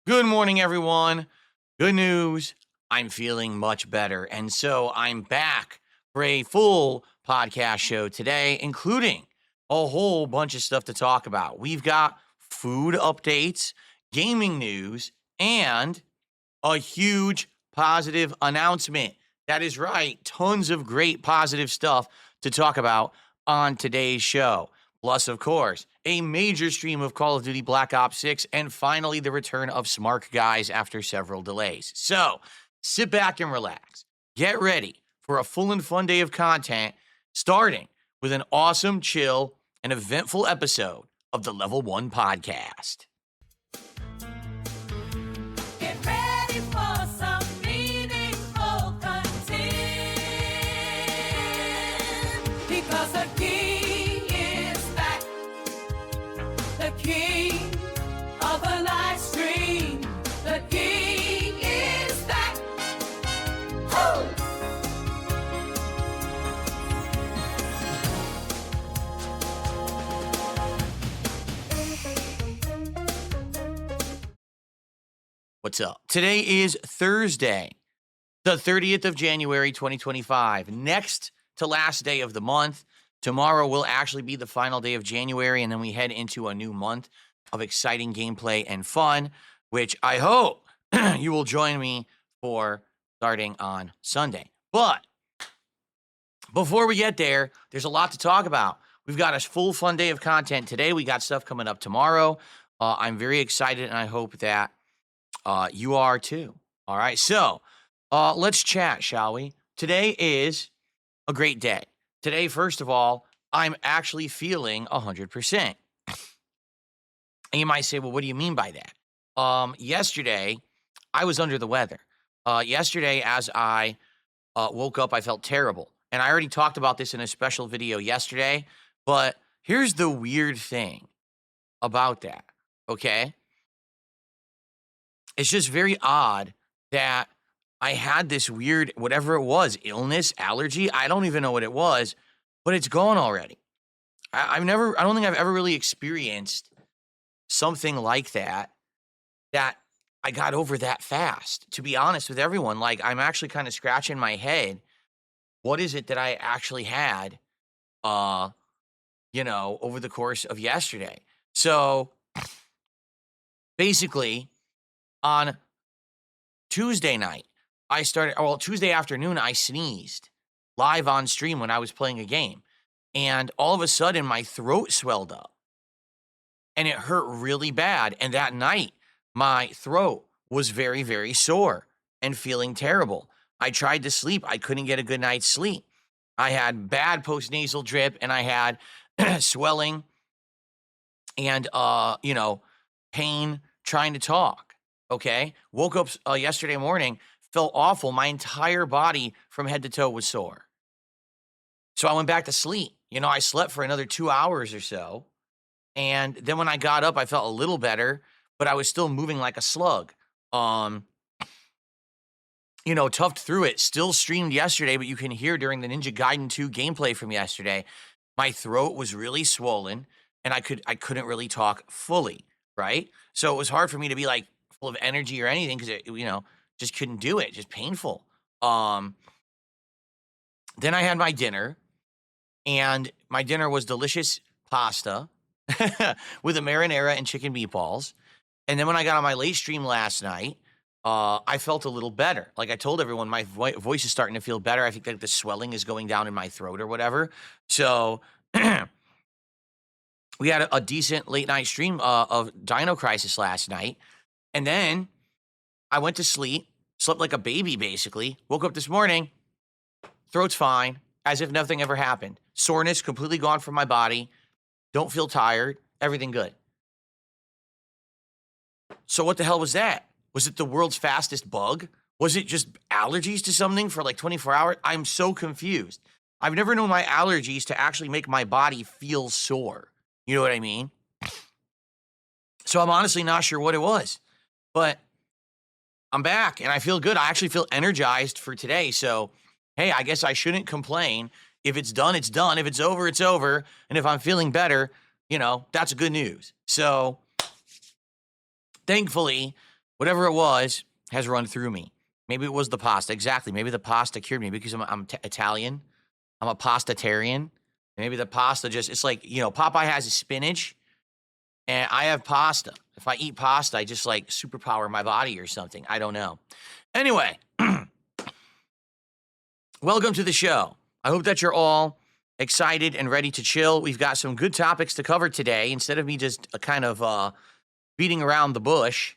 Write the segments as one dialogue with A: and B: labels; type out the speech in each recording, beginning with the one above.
A: Good morning, everyone. Good news. I'm feeling much better. And so I'm back for a full podcast show today, including a whole bunch of stuff to talk about. We've got food updates, gaming news, and a huge positive announcement. That is right. Tons of great positive stuff to talk about on today's show. Plus, of course, a major stream of Call of Duty Black Ops 6, and finally the return of Smart Guys after several delays. So, sit back and relax. Get ready for a full and fun day of content, starting with an awesome, chill, and eventful episode of the Level 1 Podcast.
B: Get ready for some meaningful content, because the king is back, the king of the live stream, the king is back. Woo!
A: What's up? Today is Thursday, the 30th of January, 2025. Next to last day of the month. Tomorrow will actually be the final day of January, and then we head into a new month of exciting gameplay and fun, which I hope you will join me for starting on Sunday. But before we get there, there's a lot to talk about. We've got a full fun day of content today. We got stuff coming up tomorrow. I'm very excited, and I hope that you are too. All right. So let's chat, shall we? Today is a great day. Today, first of all, I'm actually feeling 100%. And you might say, well, what do you mean by that? Yesterday, I was under the weather. Yesterday, as I woke up, I felt terrible. And I already talked about this in a special video yesterday. But here's the weird thing about that, okay? It's just very odd that I had this weird, whatever it was, illness, allergy. I don't even know what it was, but it's gone already. I don't think I've ever really experienced something like that I got over that fast, to be honest with everyone. Like, I'm actually kind of scratching my head. What is it that I actually had, over the course of yesterday? So basically, on Tuesday night, Tuesday afternoon, I sneezed live on stream when I was playing a game. And all of a sudden, my throat swelled up. And it hurt really bad. And that night, my throat was very, very sore and feeling terrible. I tried to sleep. I couldn't get a good night's sleep. I had bad postnasal drip, and I had swelling and, pain trying to talk. Okay. Woke up yesterday morning, felt awful. My entire body from head to toe was sore. So I went back to sleep. I slept for another 2 hours or so. And then when I got up, I felt a little better, but I was still moving like a slug. Toughed through it. Still streamed yesterday, but you can hear during the Ninja Gaiden 2 gameplay from yesterday, my throat was really swollen and I couldn't really talk fully, right? So it was hard for me to be like full of energy or anything because it, just couldn't do it. Just painful. Then I had my dinner, and my dinner was delicious pasta with a marinara and chicken meatballs. And then when I got on my late stream last night, I felt a little better. Like I told everyone, my voice is starting to feel better. I think that the swelling is going down in my throat or whatever. So we had a decent late night stream of Dino Crisis last night. And then I went to sleep, slept like a baby basically, woke up this morning, throat's fine, as if nothing ever happened. Soreness completely gone from my body. Don't feel tired. Everything good. So what the hell was that? Was it the world's fastest bug? Was it just allergies to something for like 24 hours? I'm so confused. I've never known my allergies to actually make my body feel sore. You know what I mean? So I'm honestly not sure what it was. But I'm back and I feel good. I actually feel energized for today. So hey, I guess I shouldn't complain. If it's done, it's done. If it's over, it's over. And if I'm feeling better, that's good news. So thankfully, whatever it was has run through me. Maybe it was the pasta. Exactly. Maybe the pasta cured me because I'm Italian. I'm a pastatarian. Maybe the pasta just, it's like, Popeye has spinach and I have pasta. If I eat pasta, I just like superpower my body or something. I don't know. Anyway, welcome to the show. I hope that you're all excited and ready to chill. We've got some good topics to cover today. Instead of me just kind of beating around the bush,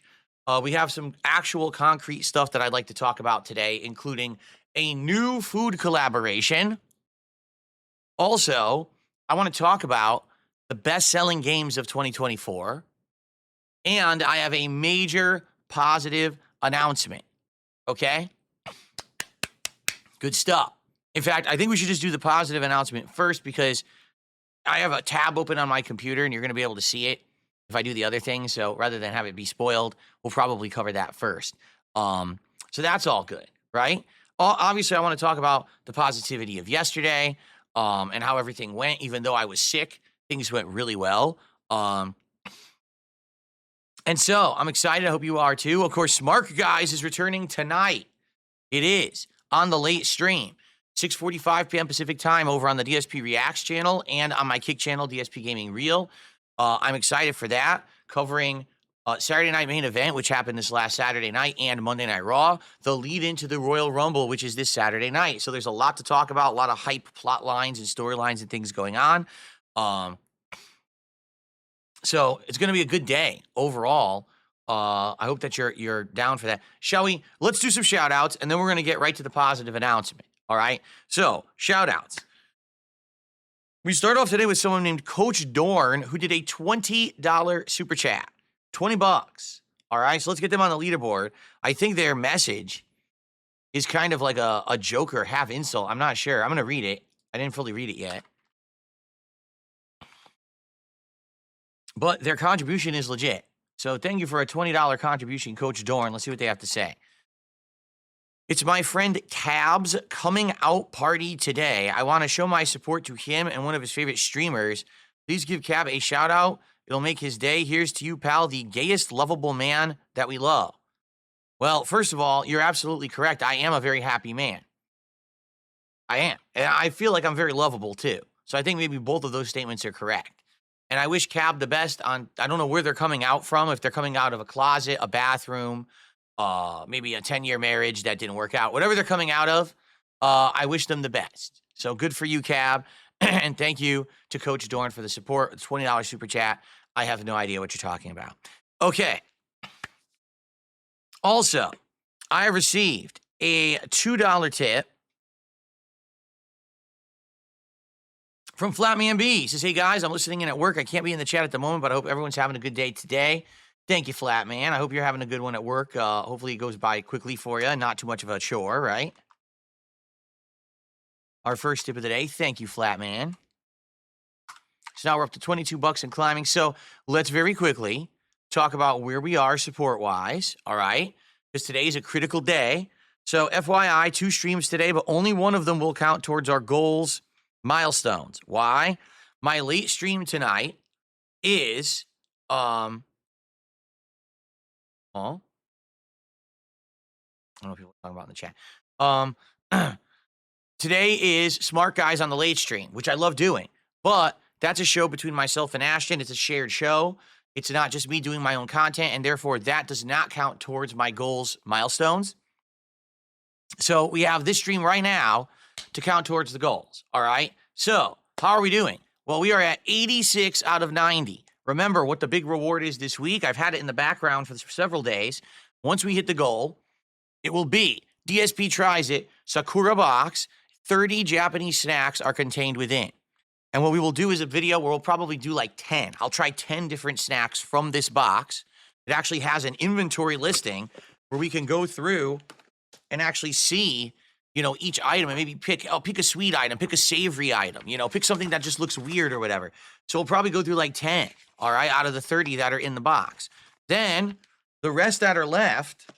A: we have some actual concrete stuff that I'd like to talk about today, including a new food collaboration. Also, I want to talk about the best-selling games of 2024, and I have a major positive announcement, okay? Good stuff. In fact, I think we should just do the positive announcement first because I have a tab open on my computer, and you're going to be able to see it if I do the other thing. So rather than have it be spoiled, we'll probably cover that first. So that's all good, right? Obviously, I want to talk about the positivity of yesterday and how everything went. Even though I was sick, things went really well. And so I'm excited. I hope you are too. Of course, Smart Guys is returning tonight. It is on the late stream. 6:45 p.m. Pacific time over on the DSP Reacts channel and on my Kick channel, DSPGaming Reel. I'm excited for that, covering Saturday Night Main Event, which happened this last Saturday night, and Monday Night Raw, the lead into the Royal Rumble, which is this Saturday night. So there's a lot to talk about, a lot of hype plot lines and storylines and things going on. So it's going to be a good day overall. I hope that you're down for that. Shall we? Let's do some shout outs, and then we're going to get right to the positive announcement. All right? So, shout outs. We start off today with someone named Coach Dorn, who did a $20 super chat. $20. All right, so let's get them on the leaderboard. I think their message is kind of like a joke or half insult. I'm not sure. I'm going to read it. I didn't fully read it yet. But their contribution is legit. So thank you for a $20 contribution, Coach Dorn. Let's see what they have to say. It's my friend Cab's coming out party today. I want to show my support to him and one of his favorite streamers. Please give Cab a shout out. It'll make his day. Here's to you, pal, the gayest lovable man that we love. Well, first of all, you're absolutely correct. I am a very happy man. I am. And I feel like I'm very lovable too. So I think maybe both of those statements are correct. And I wish Cab the best on, I don't know where they're coming out from, if they're coming out of a closet, a bathroom, maybe a 10-year marriage that didn't work out. Whatever they're coming out of, I wish them the best. So good for you, Cab. And thank you to Coach Dorn for the support. $20 super chat. I have no idea what you're talking about. Okay. Also, I received a $2 tip from Flatman B. He says, hey, guys, I'm listening in at work. I can't be in the chat at the moment, but I hope everyone's having a good day today. Thank you, Flatman. I hope you're having a good one at work. Hopefully it goes by quickly for you. Not too much of a chore, right? Our first tip of the day. Thank you, Flatman. So now we're up to $22 and climbing. So let's very quickly talk about where we are support-wise, all right? Because today is a critical day. So FYI, 2 streams today, but only one of them will count towards our goals, milestones. Why? My late stream tonight is, I don't know if people are talking about in the chat. Today is Smart Guys on the late stream, which I love doing, but that's a show between myself and Ashton. It's a shared show. It's not just me doing my own content, and therefore that does not count towards my goals, milestones. So we have this stream right now to count towards the goals, all right? So how are we doing? Well, we are at 86 out of 90. Remember what the big reward is this week. I've had it in the background for several days. Once we hit the goal, it will be DSP tries it, Sakura box, 30 Japanese snacks are contained within. And what we will do is a video where we'll probably do like 10. I'll try 10 different snacks from this box. It actually has an inventory listing where we can go through and actually see, each item and maybe pick a sweet item, pick a savory item, pick something that just looks weird or whatever. So we'll probably go through like 10, all right, out of the 30 that are in the box. Then the rest that are left,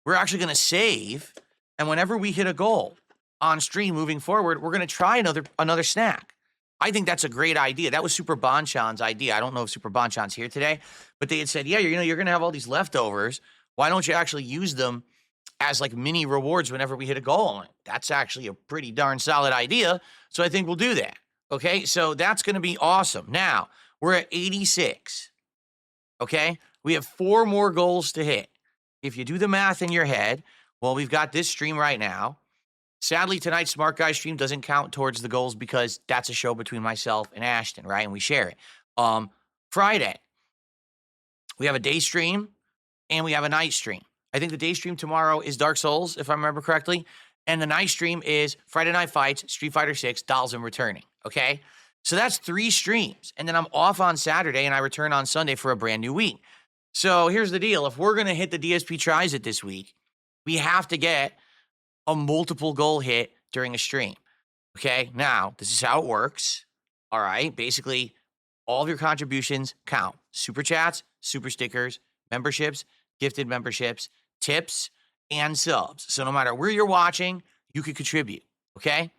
A: we're actually going to save. And whenever we hit a goal on stream moving forward, we're going to try another snack. I think that's a great idea. That was Super Bonchan's idea. I don't know if Super Bonchan's here today, but they had said, yeah, you're going to have all these leftovers. Why don't you actually use them as like mini rewards whenever we hit a goal? That's actually a pretty darn solid idea. So I think we'll do that. Okay, so that's going to be awesome. Now, we're at 86. Okay, we have 4 more goals to hit. If you do the math in your head, well, we've got this stream right now. Sadly, tonight's Smart Guy stream doesn't count towards the goals because that's a show between myself and Ashton, right? And we share it. Friday, we have a day stream and we have a night stream. I think the day stream tomorrow is Dark Souls, if I remember correctly. And the night stream is Friday Night Fights, Street Fighter 6, Dolls and Returning, okay? So that's 3 streams. And then I'm off on Saturday and I return on Sunday for a brand new week. So here's the deal. If we're going to hit the DSP Tries It this week, we have to get a multiple goal hit during a stream, okay? Now, this is how it works, all right? Basically, all of your contributions count. Super chats, super stickers, memberships, gifted memberships, tips, and subs. So no matter where you're watching, you can contribute, okay?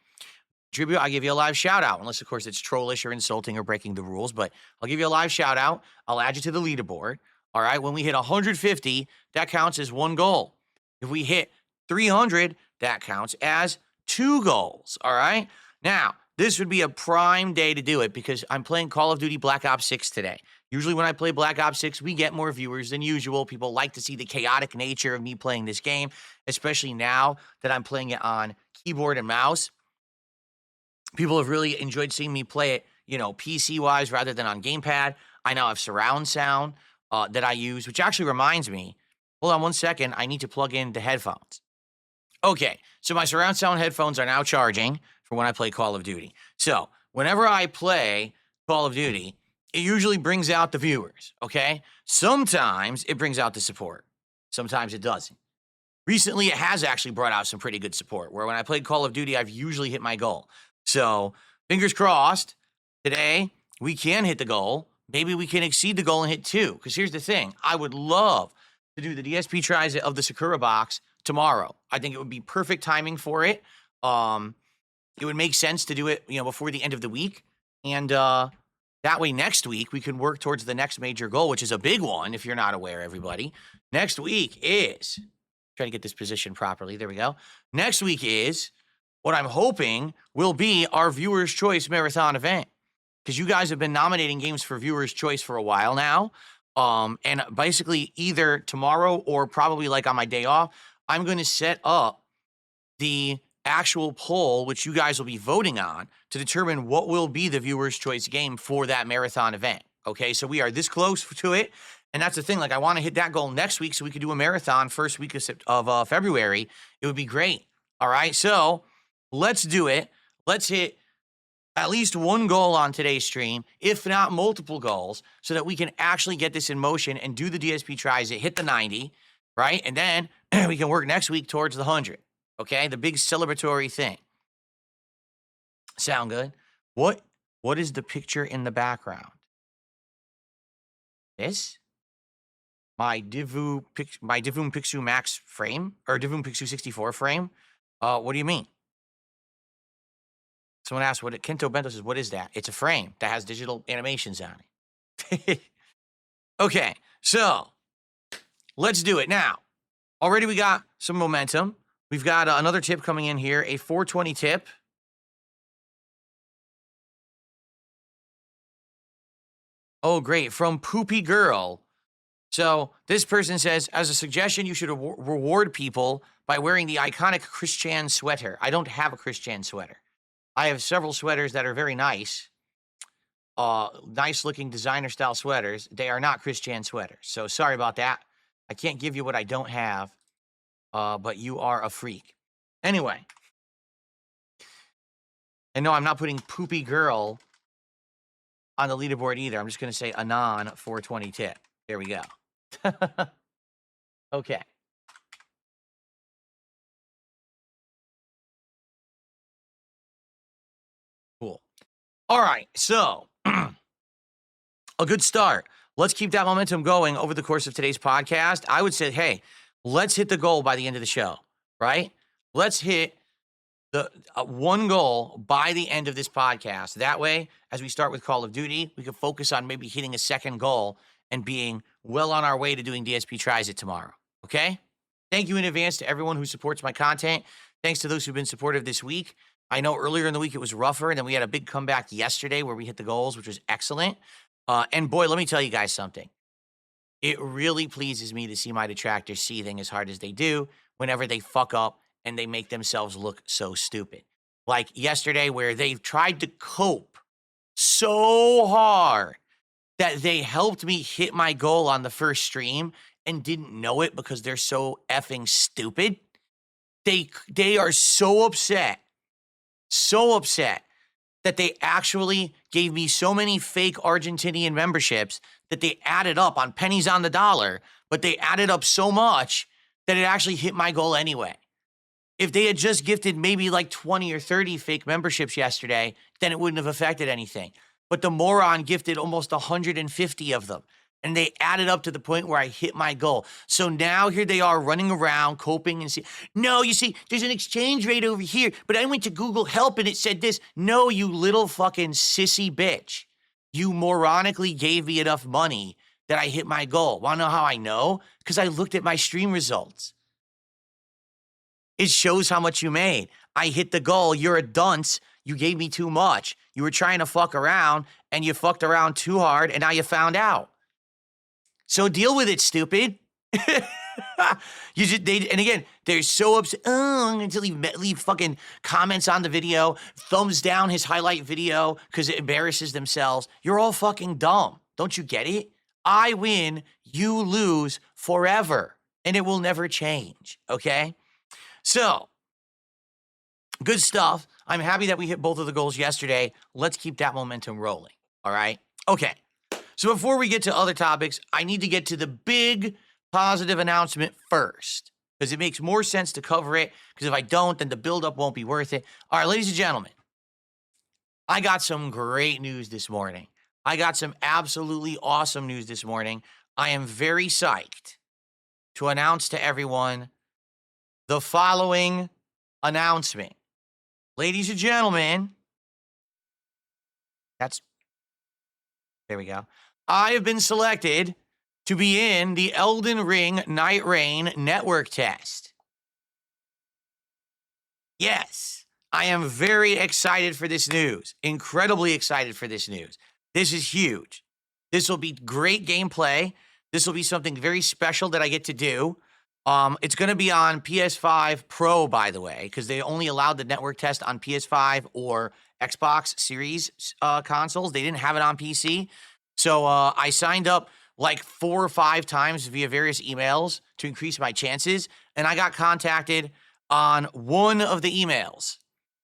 A: Contribute, I'll give you a live shout out, unless, of course, it's trollish or insulting or breaking the rules, but I'll give you a live shout out. I'll add you to the leaderboard, all right? When we hit 150, that counts as 1 goal. If we hit 300, that counts as 2 goals, all right? Now, this would be a prime day to do it because I'm playing Call of Duty Black Ops 6 today. Usually when I play Black Ops 6, we get more viewers than usual. People like to see the chaotic nature of me playing this game, especially now that I'm playing it on keyboard and mouse. People have really enjoyed seeing me play it, PC-wise rather than on gamepad. I now have surround sound that I use, which actually reminds me, hold on one second, I need to plug in the headphones. Okay, so my surround sound headphones are now charging for when I play Call of Duty. So whenever I play Call of Duty, it usually brings out the viewers, okay? Sometimes it brings out the support. Sometimes it doesn't. Recently, it has actually brought out some pretty good support, where when I played Call of Duty, I've usually hit my goal. So fingers crossed, today we can hit the goal. Maybe we can exceed the goal and hit 2. Because here's the thing. I would love to do the DSP Tries It of the Sakura box tomorrow. I think it would be perfect timing for it. It would make sense to do it, before the end of the week. And that way next week we can work towards the next major goal, which is a big one if you're not aware, everybody. Next week is, try to get this position properly. There we go. Next week is what I'm hoping will be our Viewers' Choice Marathon event. Because you guys have been nominating games for Viewers' Choice for a while now. And basically either tomorrow or probably like on my day off, I'm going to set up the actual poll, which you guys will be voting on to determine what will be the Viewer's Choice game for that marathon event. Okay, so we are this close to it. And that's the thing. Like, I want to hit that goal next week so we could do a marathon first week of February. It would be great. All right, so let's do it. Let's hit at least 1 goal on today's stream, if not multiple goals, so that we can actually get this in motion and do the DSP Tries It, hit the 90, right? And then we can work next week towards the 100, okay? The big celebratory thing. Sound good? What is the picture in the background? This? My Divum Pixu Max frame? Or Divum Pixu 64 frame? What do you mean? Someone asked, Kento Bento says, what is that? It's a frame that has digital animations on it. Okay, so let's do it. Now, already we got some momentum. We've got another tip coming in here, a 420 tip. Oh, great, from Poopy Girl. So this person says, as a suggestion, you should reward people by wearing the iconic Christian sweater. I don't have a Christian sweater. I have several sweaters that are very nice. Nice-looking designer-style sweaters. They are not Christian sweaters. So sorry about that. I can't give you what I don't have, but you are a freak. Anyway. And no, I'm not putting Poopy Girl on the leaderboard either. I'm just going to say Anon 420 tip. There we go. Okay. Cool. All right, so a good start. Let's keep that momentum going over the course of today's podcast. I would say, hey, let's hit the goal by the end of the show, right? Let's hit the 1 goal by the end of this podcast. That way, as we start with Call of Duty, we can focus on maybe hitting a 2nd goal and being well on our way to doing DSP Tries It tomorrow. Okay? Thank you in advance to everyone who supports my content. Thanks to those who've been supportive this week. I know earlier in the week it was rougher, and then we had a big comeback yesterday where we hit the goals, which was excellent. And boy, let me tell you guys something. It really pleases me to see my detractors seething as hard as they do whenever they fuck up and they make themselves look so stupid. Like yesterday, where they've tried to cope so hard that they helped me hit my goal on the first stream and didn't know it because they're so effing stupid. They are so upset that they actually gave me so many fake Argentinian memberships that they added up on pennies on the dollar, but they added up so much that it actually hit my goal anyway. If they had just gifted maybe like 20 or 30 fake memberships yesterday, then it wouldn't have affected anything. But the moron gifted almost 150 of them, and they added up to the point where I hit my goal. So now here they are running around, coping and see, no, you see, there's an exchange rate over here, but I went to Google Help and it said this. No, you little fucking sissy bitch. You moronically gave me enough money that I hit my goal. Want to know how I know? Because I looked at my stream results. It shows how much you made. I hit the goal. You're a dunce. You gave me too much. You were trying to fuck around, and you fucked around too hard, and now you found out. So deal with it, stupid. And again, they're so upset. Oh, I'm going to leave fucking comments on the video, thumbs down his highlight video because it embarrasses themselves. You're all fucking dumb. Don't you get it? I win, you lose forever, and it will never change, okay? So, good stuff. I'm happy that we hit both of the goals yesterday. Let's keep that momentum rolling, all right? Okay. So before we get to other topics, I need to get to the big positive announcement first because it makes more sense to cover it because if I don't, then the buildup won't be worth it. All right, ladies and gentlemen, I got some great news this morning. I got some absolutely awesome news this morning. I am very psyched to announce to everyone the following announcement. Ladies and gentlemen, there we go. I have been selected to be in the Elden Ring Nightreign network test. Yes, I am very excited for this news. Incredibly excited for this news. This is huge. This will be great gameplay. This will be something very special that I get to do. It's going to be on PS5 Pro, by the way, because they only allowed the network test on PS5 or Xbox Series consoles. They didn't have it on PC. So I signed up like 4 or 5 times via various emails to increase my chances, and I got contacted on one of the emails.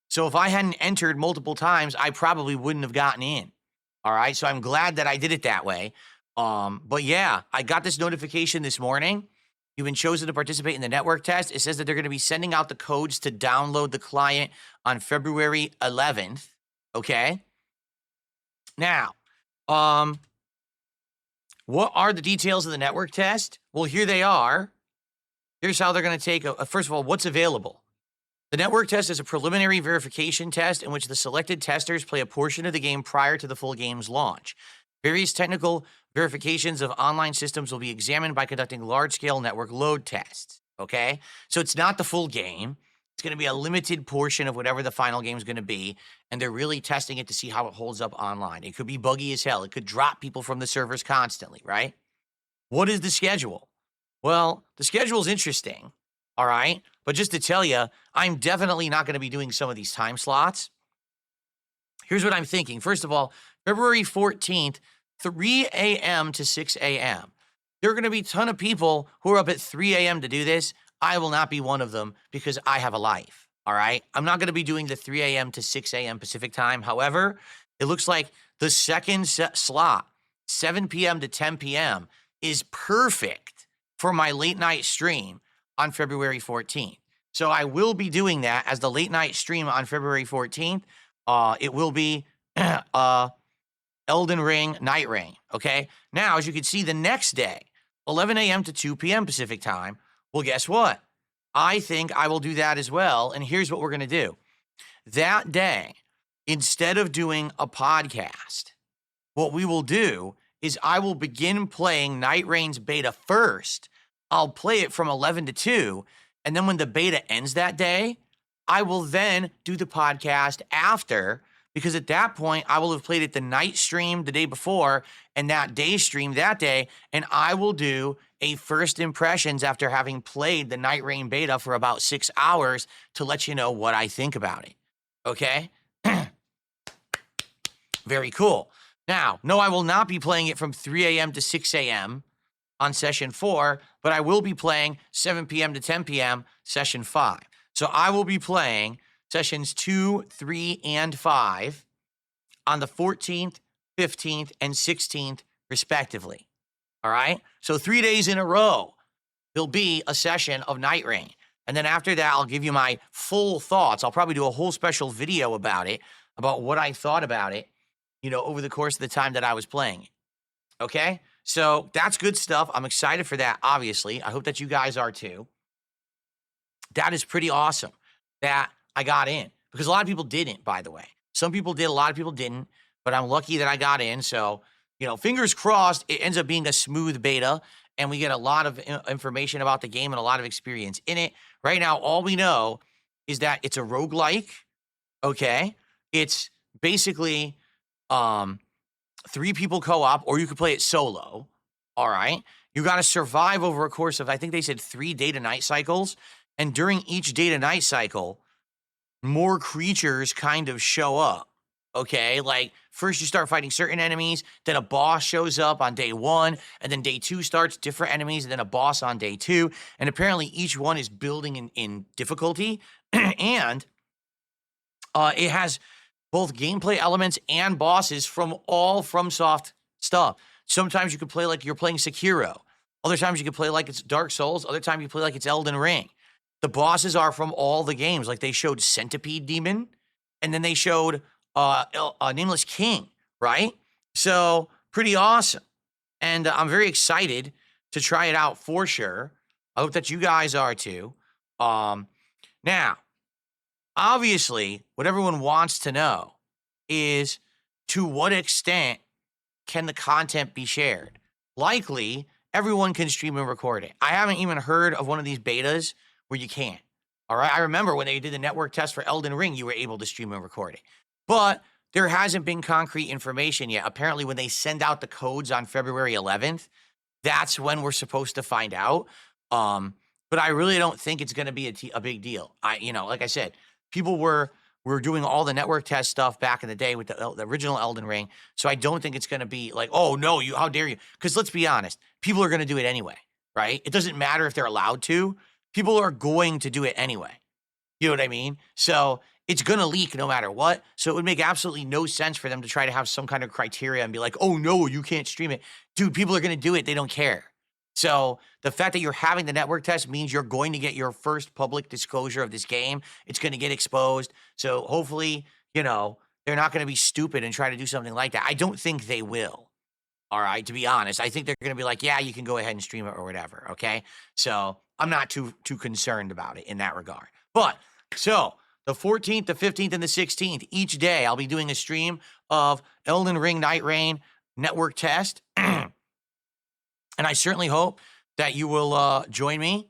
A: So if I hadn't entered multiple times, I probably wouldn't have gotten in. All right, so I'm glad that I did it that way. But yeah, I got this notification this morning. You've been chosen to participate in the network test. It says that they're going to be sending out the codes to download the client on February 11th. Okay. Now, what are the details of the network test? Well, here they are. Here's how they're going to take first of all, what's available. The network test is a preliminary verification test in which the selected testers play a portion of the game prior to the full game's launch. Various technical verifications of online systems will be examined by conducting large-scale network load tests, okay? So it's not the full game. It's going to be a limited portion of whatever the final game is going to be, and they're really testing it to see how it holds up online. It could be buggy as hell. It could drop people from the servers constantly, right? What is the schedule? Well, the schedule is interesting, all right? But just to tell you, I'm definitely not going to be doing some of these time slots. Here's what I'm thinking. First of all, February 14th, 3 a.m. to 6 a.m. There are going to be a ton of people who are up at 3 a.m. to do this. I will not be one of them because I have a life, all right? I'm not going to be doing the 3 a.m. to 6 a.m. Pacific time. However, it looks like the second slot, 7 p.m. to 10 p.m., is perfect for my late night stream on February 14th. So I will be doing that as the late night stream on February 14th. It will be Elden Ring Nightreign, okay? Now, as you can see, the next day, 11 a.m. to 2 p.m. Pacific time, well, guess what? I think I will do that as well, and here's what we're going to do. That day, instead of doing a podcast, what we will do is I will begin playing Nightreign's beta first I'll play it from 11 to 2. And then when the beta ends that day, I will then do the podcast after, because at that point, I will have played it the night stream the day before and that day stream that day. And I will do a first impressions after having played the Nightreign beta for about 6 hours to let you know what I think about it. Okay? Very cool. Now, no, I will not be playing it from 3 a.m. to 6 a.m. on session 4, but I will be playing 7 p.m. to 10 p.m. session 5. So I will be playing sessions 2, 3, and 5 on the 14th, 15th, and 16th, respectively. All right? So 3 days in a row, there'll be a session of Nightreign. And then after that, I'll give you my full thoughts. I'll probably do a whole special video about it, about what I thought about it, over the course of the time that I was playing it. Okay? So that's good stuff. I'm excited for that, obviously. I hope that you guys are too. That is pretty awesome that I got in, because a lot of people didn't, by the way. Some people did, a lot of people didn't, but I'm lucky that I got in. So, fingers crossed, it ends up being a smooth beta and we get a lot of information about the game and a lot of experience in it. Right now, all we know is that it's a roguelike, okay? It's basically 3 people co-op, or you could play it solo, all right? You got to survive over a course of, I think they said 3 day-to-night cycles, and during each day-to-night cycle, more creatures kind of show up, okay? Like, first you start fighting certain enemies, then a boss shows up on day 1, and then day 2 starts, different enemies, and then a boss on day 2, and apparently each one is building in difficulty, and it has both gameplay elements and bosses from all FromSoft stuff. Sometimes you could play like you're playing Sekiro. Other times you could play like it's Dark Souls. Other times you play like it's Elden Ring. The bosses are from all the games. Like they showed Centipede Demon, and then they showed Nameless King, right? So pretty awesome. And I'm very excited to try it out for sure. I hope that you guys are too. Now, obviously, what everyone wants to know is, to what extent can the content be shared? Likely, everyone can stream and record it. I haven't even heard of one of these betas where you can't. All right? I remember when they did the network test for Elden Ring, you were able to stream and record it. But there hasn't been concrete information yet. Apparently, when they send out the codes on February 11th, that's when we're supposed to find out. But I really don't think it's going to be a big deal. Like I said, people were doing all the network test stuff back in the day with the original Elden Ring. So I don't think it's going to be like, oh, no, how dare you? Because let's be honest, people are going to do it anyway, right? It doesn't matter if they're allowed to. People are going to do it anyway. You know what I mean? So it's going to leak no matter what. So it would make absolutely no sense for them to try to have some kind of criteria and be like, oh, no, you can't stream it. Dude, people are going to do it. They don't care. So the fact that you're having the network test means you're going to get your first public disclosure of this game. It's going to get exposed. So hopefully, they're not going to be stupid and try to do something like that. I don't think they will. All right, to be honest, I think they're going to be like, yeah, you can go ahead and stream it or whatever, okay? So I'm not too concerned about it in that regard. But, so the 14th, the 15th, and the 16th, each day I'll be doing a stream of Elden Ring Nightreign network test. And I certainly hope that you will join me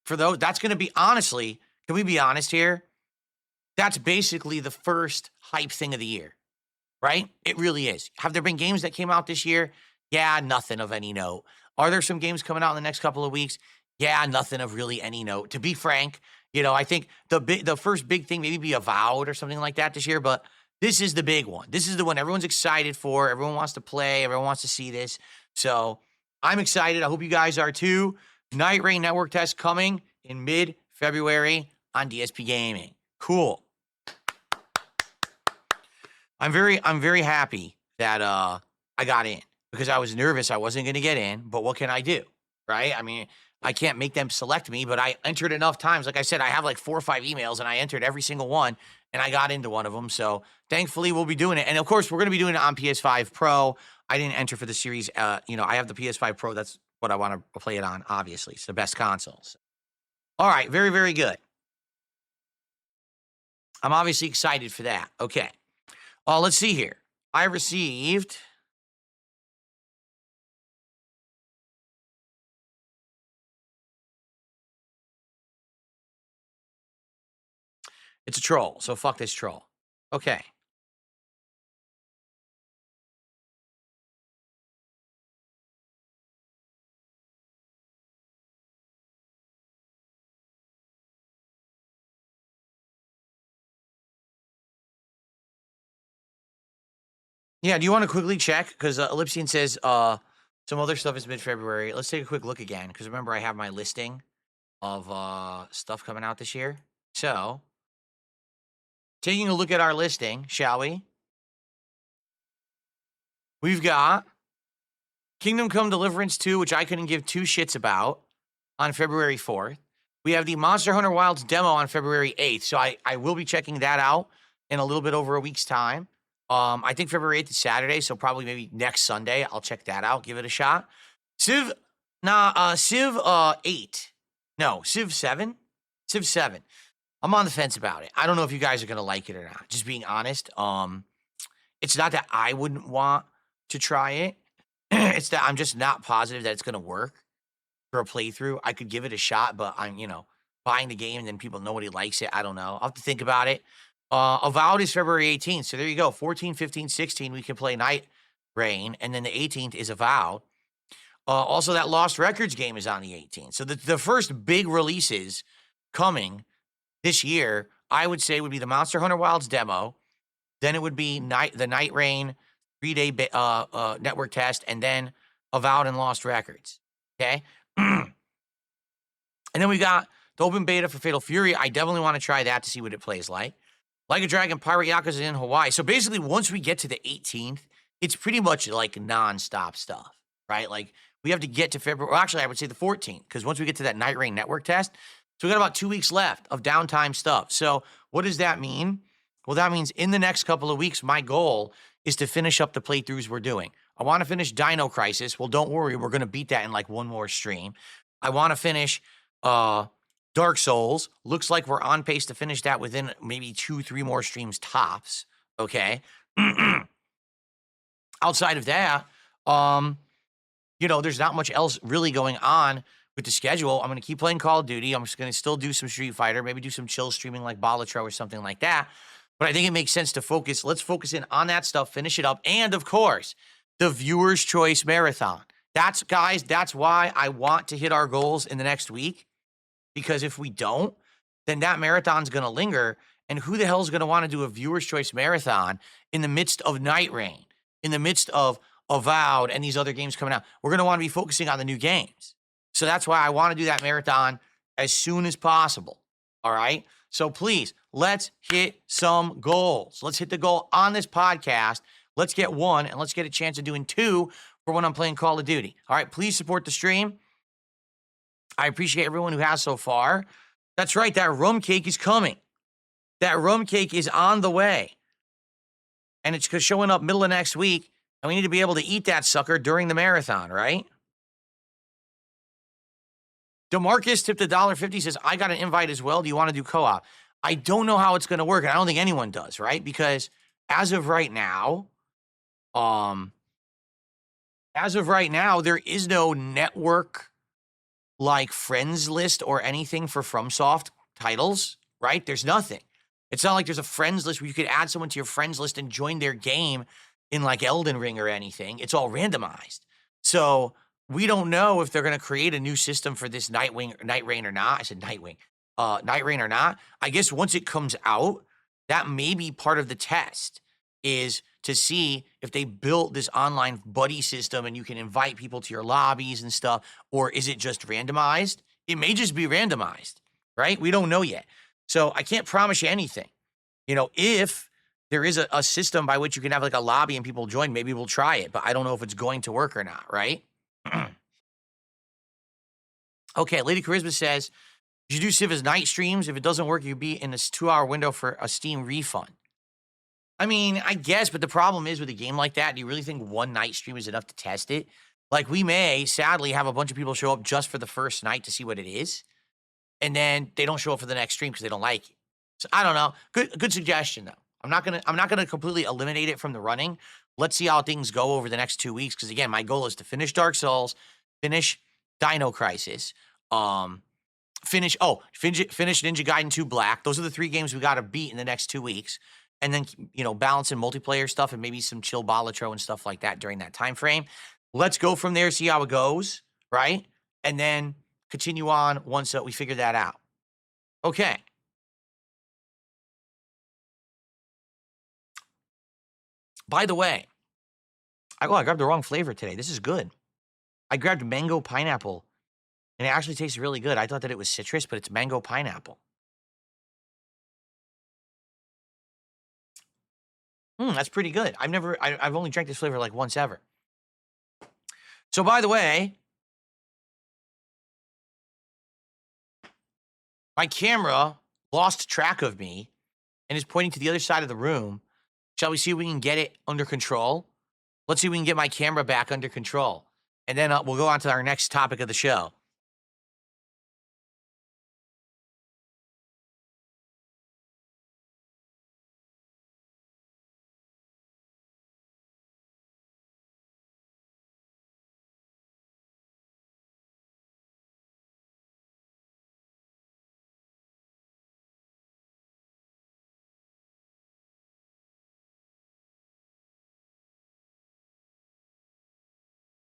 A: for those. That's going to be, honestly, can we be honest here? That's basically the first hype thing of the year, right? It really is. Have there been games that came out this year? Yeah, nothing of any note. Are there some games coming out in the next couple of weeks? Yeah, nothing of really any note. To be frank, I think the first big thing maybe be Avowed or something like that this year, but this is the big one. This is the one everyone's excited for. Everyone wants to play. Everyone wants to see this. So I'm excited. I hope you guys are too. Nightreign network test coming in mid-February on DSPGaming. Cool. I'm very happy that I got in, because I was nervous I wasn't going to get in, but what can I do, right? I mean, I can't make them select me, but I entered enough times. Like I said, I have like 4 or 5 emails, and I entered every single one, and I got into one of them. So thankfully, we'll be doing it. And of course, we're going to be doing it on PS5 Pro. I didn't enter for the series. I have the PS5 Pro. That's what I want to play it on, obviously. It's the best consoles. All right, very, very good. I'm obviously excited for that. Okay. Let's see here. I received It's a troll, so fuck this troll. Okay. Yeah, do you want to quickly check? Because Ellipsian says some other stuff is mid-February. Let's take a quick look again, because remember I have my listing of stuff coming out this year. So, taking a look at our listing, shall we? We've got Kingdom Come Deliverance 2, which I couldn't give two shits about, on February 4th. We have the Monster Hunter Wilds demo on February 8th, so I will be checking that out in a little bit over a week's time. I think February 8th is Saturday, so probably maybe next Sunday I'll check that out, give it a shot. Civ 8. No, Civ 7? Civ 7. I'm on the fence about it. I don't know if you guys are going to like it or not, just being honest. It's not that I wouldn't want to try it. It's that I'm just not positive that it's going to work for a playthrough. I could give it a shot, but I'm, buying the game and then people nobody likes it. I don't know. I'll have to think about it. Avowed is February 18th. So there you go. 14, 15, 16, we can play Nightreign. And then the 18th is Avowed. Also, that Lost Records game is on the 18th. So the first big releases coming this year, I would say, would be the Monster Hunter Wilds demo. Then it would be the Nightreign 3-day network test, and then Avowed and Lost Records. Okay? And then we got the open beta for Fatal Fury. I definitely want to try that to see what it plays like. Like a Dragon Pirate Yakuza in Hawaii. So basically, once we get to the 18th, it's pretty much like nonstop stuff, right? Like, we have to get to February. Well, actually, I would say the 14th, because once we get to that Nightreign network test, so we got about 2 weeks left of downtime stuff. So what does that mean? Well, that means in the next couple of weeks, my goal is to finish up the playthroughs we're doing. I want to finish Dino Crisis. Well, don't worry, we're going to beat that in like one more stream. I want to finish Dark Souls. Looks like we're on pace to finish that within maybe 2-3 more streams tops. Okay. Outside of that, there's not much else really going on with the schedule. I'm going to keep playing Call of Duty. I'm just going to still do some Street Fighter, maybe do some chill streaming like Balatro or something like that. But I think it makes sense to focus. Let's focus in on that stuff, finish it up. And of course, the Viewer's Choice Marathon. That's why I want to hit our goals in the next week. Because if we don't, then that marathon's going to linger. And who the hell is going to want to do a Viewer's Choice Marathon in the midst of Nightreign, in the midst of Avowed and these other games coming out? We're going to want to be focusing on the new games. So that's why I want to do that marathon as soon as possible. All right? So please, let's hit some goals. Let's hit the goal on this podcast. Let's get 1, and let's get a chance of doing 2 for when I'm playing Call of Duty. All right? Please support the stream. I appreciate everyone who has so far. That's right. That rum cake is coming. That rum cake is on the way. And it's showing up middle of next week. And we need to be able to eat that sucker during the marathon, right? DeMarcus tipped $1.50, says, I got an invite as well. Do you want to do co-op? I don't know how it's going to work. I don't think anyone does, right? Because as of right now, there is no network like friends list or anything for FromSoft titles, right? There's nothing. It's not like there's a friends list where you could add someone to your friends list and join their game in like Elden Ring or anything. It's all randomized. So we don't know if they're going to create a new system for this Nightreign or not. I said Nightwing. Nightreign or not. I guess once it comes out, that may be part of the test, is to see if they built this online buddy system and you can invite people to your lobbies and stuff, or is it just randomized? It may just be randomized, right? We don't know yet. So I can't promise you anything. If there is a system by which you can have like a lobby and people join, maybe we'll try it, but I don't know if it's going to work or not, right? Okay, Lady Charisma says, you do Civ as night streams. If it doesn't work, you'd be in this 2-hour window for a Steam refund. I mean, I guess, but the problem is with a game like that, do you really think one night stream is enough to test it? Like, we may, sadly, have a bunch of people show up just for the first night to see what it is, and then they don't show up for the next stream because they don't like it. So I don't know. Good suggestion though. I'm not gonna completely eliminate it from the running. Let's see how things go over the next 2 weeks. Because again, my goal is to finish Dark Souls, finish Dino Crisis, finish Ninja Gaiden 2 Black. Those are the 3 games we got to beat in the next 2 weeks. And then, balance in multiplayer stuff and maybe some chill Balatro and stuff like that during that time frame. Let's go from there, see how it goes, right? And then continue on once we figure that out. Okay. By the way, I grabbed the wrong flavor today. This is good. I grabbed mango pineapple, and it actually tastes really good. I thought that it was citrus, but it's mango pineapple. That's pretty good. I've only drank this flavor like once ever. So by the way, my camera lost track of me and is pointing to the other side of the room. Shall we see if we can get it under control? Let's see if we can get my camera back under control. And then we'll go on to our next topic of the show.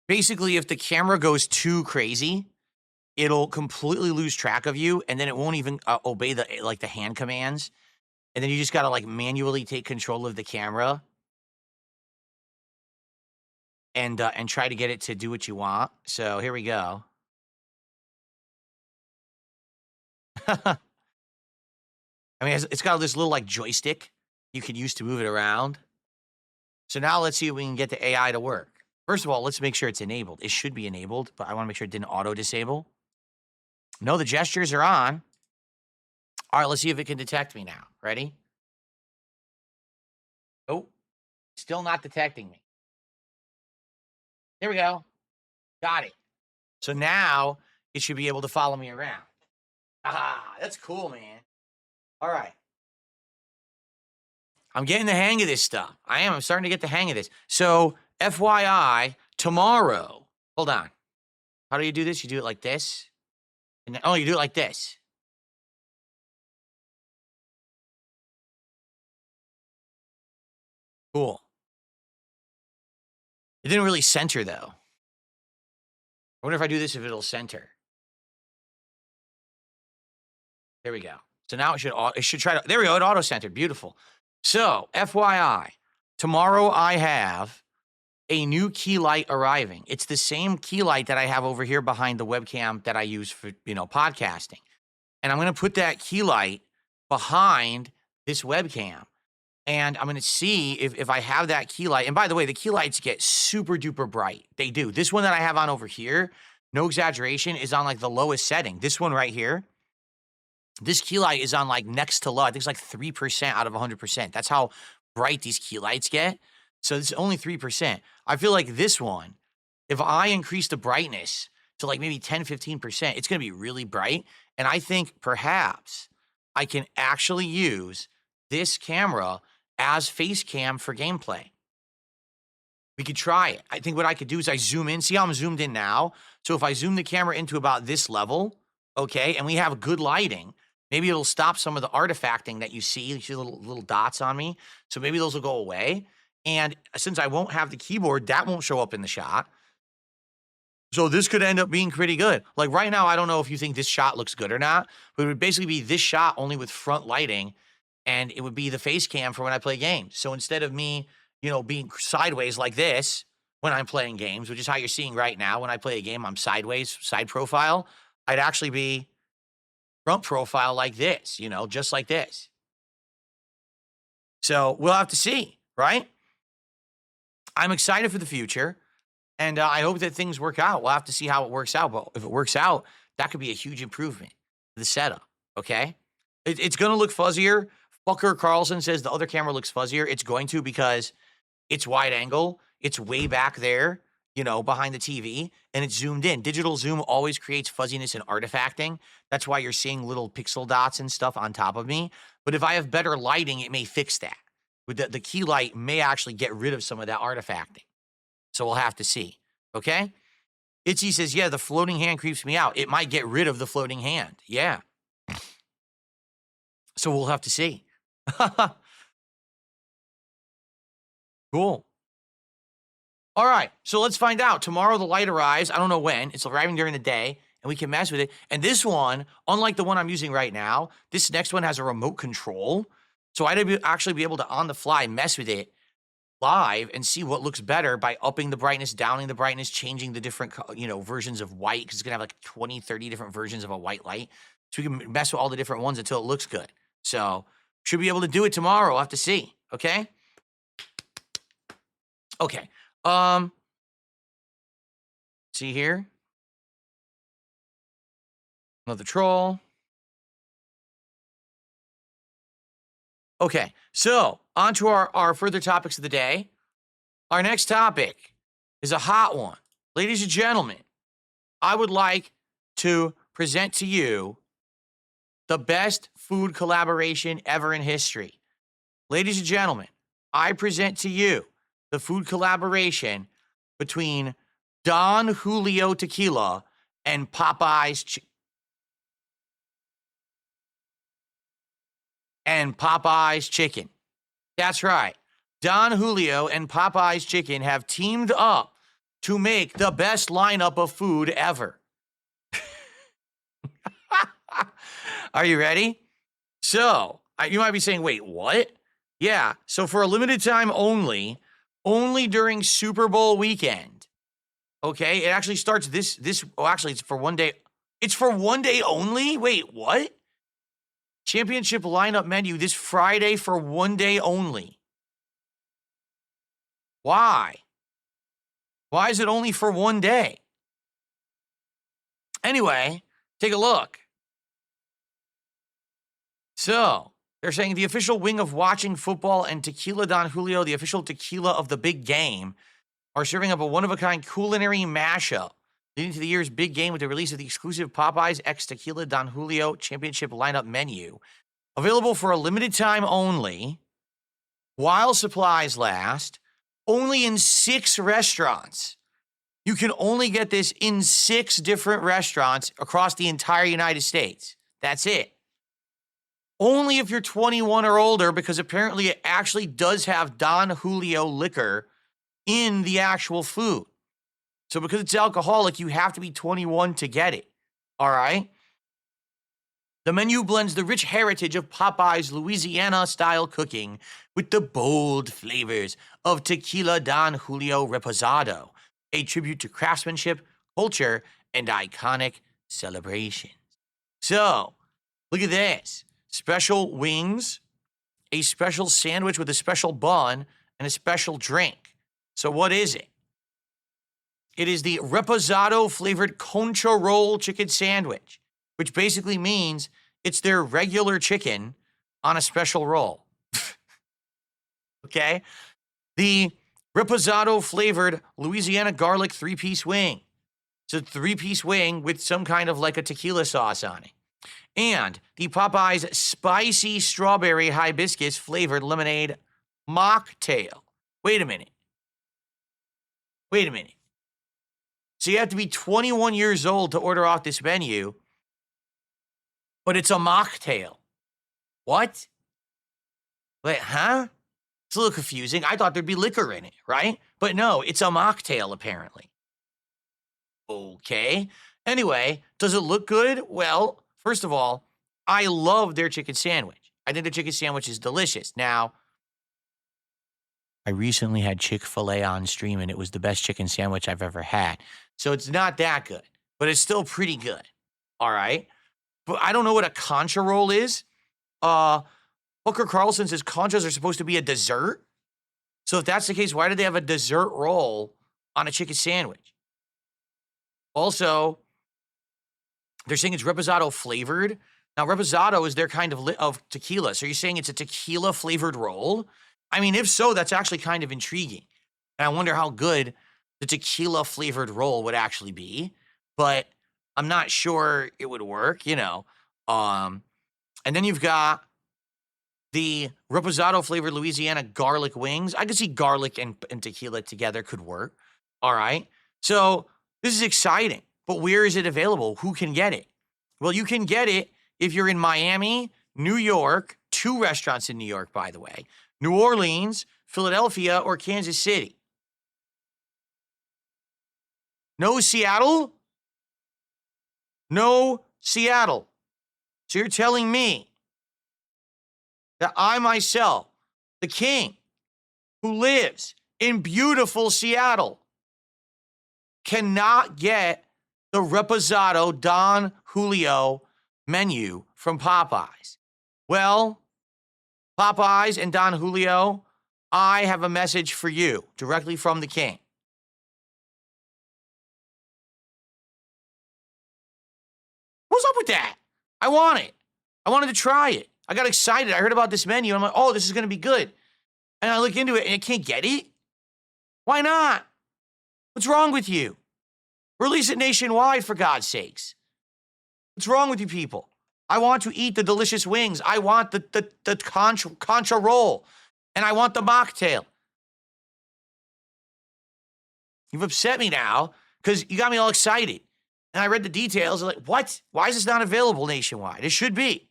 A: Basically, if the camera goes too crazy, it'll completely lose track of you, and then it won't even obey the hand commands. And then you just gotta manually take control of the camera and try to get it to do what you want. So here we go. I mean, it's got this little joystick you can use to move it around. So now let's see if we can get the AI to work. First of all, let's make sure it's enabled. It should be enabled, but I want to make sure it didn't auto-disable. No, the gestures are on. All right, let's see if it can detect me now. Ready? Oh, still not detecting me. There we go. Got it. So now it should be able to follow me around. Ah, that's cool, man. All right. I'm getting the hang of this stuff. I'm starting to get the hang of this. So, FYI, tomorrow, hold on. How do you do this? You do it like this. And then, you do it like this. Cool. It didn't really center, though. I wonder if I do this, if it'll center. There we go. So now it should try to, there we go, it auto-centered. Beautiful. So, FYI, tomorrow I have a new key light arriving. It's the same key light that I have over here behind the webcam that I use for, podcasting. And I'm going to put that key light behind this webcam. And I'm going to see if I have that key light. And by the way, the key lights get super duper bright. They do. This one that I have on over here, no exaggeration, is on the lowest setting. This one right here, this key light is on next to low. I think it's 3% out of 100%. That's how bright these key lights get. So it's only 3%. I feel like this one, if I increase the brightness to maybe 10, 15%, it's going to be really bright. And I think perhaps I can actually use this camera as face cam for gameplay. We could try it. I think what I could do is I zoom in. See how I'm zoomed in now? So if I zoom the camera into about this level, okay, and we have good lighting, maybe it'll stop some of the artifacting that you see. You see little dots on me. So maybe those will go away. And since I won't have the keyboard, that won't show up in the shot. So this could end up being pretty good. Right now, I don't know if you think this shot looks good or not, but it would basically be this shot only with front lighting, and it would be the face cam for when I play games. So instead of me, being sideways like this when I'm playing games, which is how you're seeing right now, when I play a game, I'm sideways, side profile, I'd actually be front profile like this, just like this. So we'll have to see, right? I'm excited for the future, and I hope that things work out. We'll have to see how it works out, but if it works out, that could be a huge improvement to the setup, okay? It's going to look fuzzier. Fucker Carlson says the other camera looks fuzzier. It's going to, because it's wide angle. It's way back there, behind the TV, and it's zoomed in. Digital zoom always creates fuzziness and artifacting. That's why you're seeing little pixel dots and stuff on top of me. But if I have better lighting, it may fix that. The key light may actually get rid of some of that artifacting. So we'll have to see, okay? Itzy says, yeah, the floating hand creeps me out. It might get rid of the floating hand. Yeah. So we'll have to see. Cool. All right. So let's find out. Tomorrow the light arrives. I don't know when. It's arriving during the day, and we can mess with it. And this one, unlike the one I'm using right now, this next one has a remote control. So I'd actually be able to, on the fly, mess with it live and see what looks better by upping the brightness, downing the brightness, changing the different, versions of white, because it's going to have like 20, 30 different versions of a white light. So we can mess with all the different ones until it looks good. So should be able to do it tomorrow. We'll have to see. Okay? Okay. See here? Another troll. Okay, so on to our further topics of the day. Our next topic is a hot one. Ladies and gentlemen, I would like to present to you the best food collaboration ever in history. Ladies and gentlemen, I present to you the food collaboration between Don Julio Tequila and Popeyes Chicken. That's right. Don Julio and Popeyes Chicken have teamed up to make the best lineup of food ever. Are you ready? So, you might be saying, wait, what? Yeah, so for a limited time only during Super Bowl weekend, okay? It actually starts actually, it's for one day. It's for one day only? Wait, what? Championship lineup menu this Friday for one day only. Why? Why is it only for one day? Anyway, take a look. So, they're saying the official wing of watching football and Tequila Don Julio, the official tequila of the big game, are serving up a one-of-a-kind culinary mashup, leading to the year's big game with the release of the exclusive Popeyes x Tequila Don Julio championship lineup menu, available for a limited time only, while supplies last, only in 6 restaurants. You can only get this in 6 different restaurants across the entire United States. That's it. Only if you're 21 or older, because apparently it actually does have Don Julio liquor in the actual food. So because it's alcoholic, you have to be 21 to get it. All right? The menu blends the rich heritage of Popeye's Louisiana-style cooking with the bold flavors of Tequila Don Julio Reposado, a tribute to craftsmanship, culture, and iconic celebrations. So, look at this. Special wings, a special sandwich with a special bun, and a special drink. So what is it? It is the Reposado-flavored concha roll chicken sandwich, which basically means it's their regular chicken on a special roll. Okay? The Reposado-flavored Louisiana garlic 3-piece wing. It's a 3-piece wing with some kind of like a tequila sauce on it. And the Popeyes spicy strawberry hibiscus flavored lemonade mocktail. Wait a minute. So you have to be 21 years old to order off this menu, but it's a mocktail. What? Wait, huh? It's a little confusing. I thought there'd be liquor in it, right? But no, it's a mocktail apparently. Okay. Anyway, does it look good? Well, first of all, I love their chicken sandwich. I think the chicken sandwich is delicious. Now, I recently had Chick-fil-A on stream, and it was the best chicken sandwich I've ever had. So it's not that good, but it's still pretty good. All right? But I don't know what a concha roll is. Hooker Carlson says conchas are supposed to be a dessert. So if that's the case, why do they have a dessert roll on a chicken sandwich? Also, they're saying it's Reposado flavored. Now, Reposado is their kind of tequila. So you're saying it's a tequila flavored roll? I mean, if so, that's actually kind of intriguing. And I wonder how good the tequila flavored roll would actually be. But I'm not sure it would work, And then you've got the Reposado flavored Louisiana garlic wings. I could see garlic and tequila together could work. All right. So This is exciting, but where is it available? Who can get it? Well, you can get it if you're in Miami, New York, 2 restaurants in New York, by the way, New Orleans, Philadelphia, or Kansas City. No Seattle? No Seattle. So you're telling me that I myself, the king, who lives in beautiful Seattle, cannot get the Reposado Don Julio menu from Popeyes? Well, Popeyes and Don Julio, I have a message for you directly from the king. What's up with that? I want it. I wanted to try it. I got excited. I heard about this menu. I'm like, oh, this is going to be good. And I look into it and I can't get it. Why not? What's wrong with you? Release it nationwide, for God's sakes. What's wrong with you people? I want to eat the delicious wings. I want the concha roll. And I want the mocktail. You've upset me now because you got me all excited. And I read the details. I'm like, what? Why is this not available nationwide? It should be.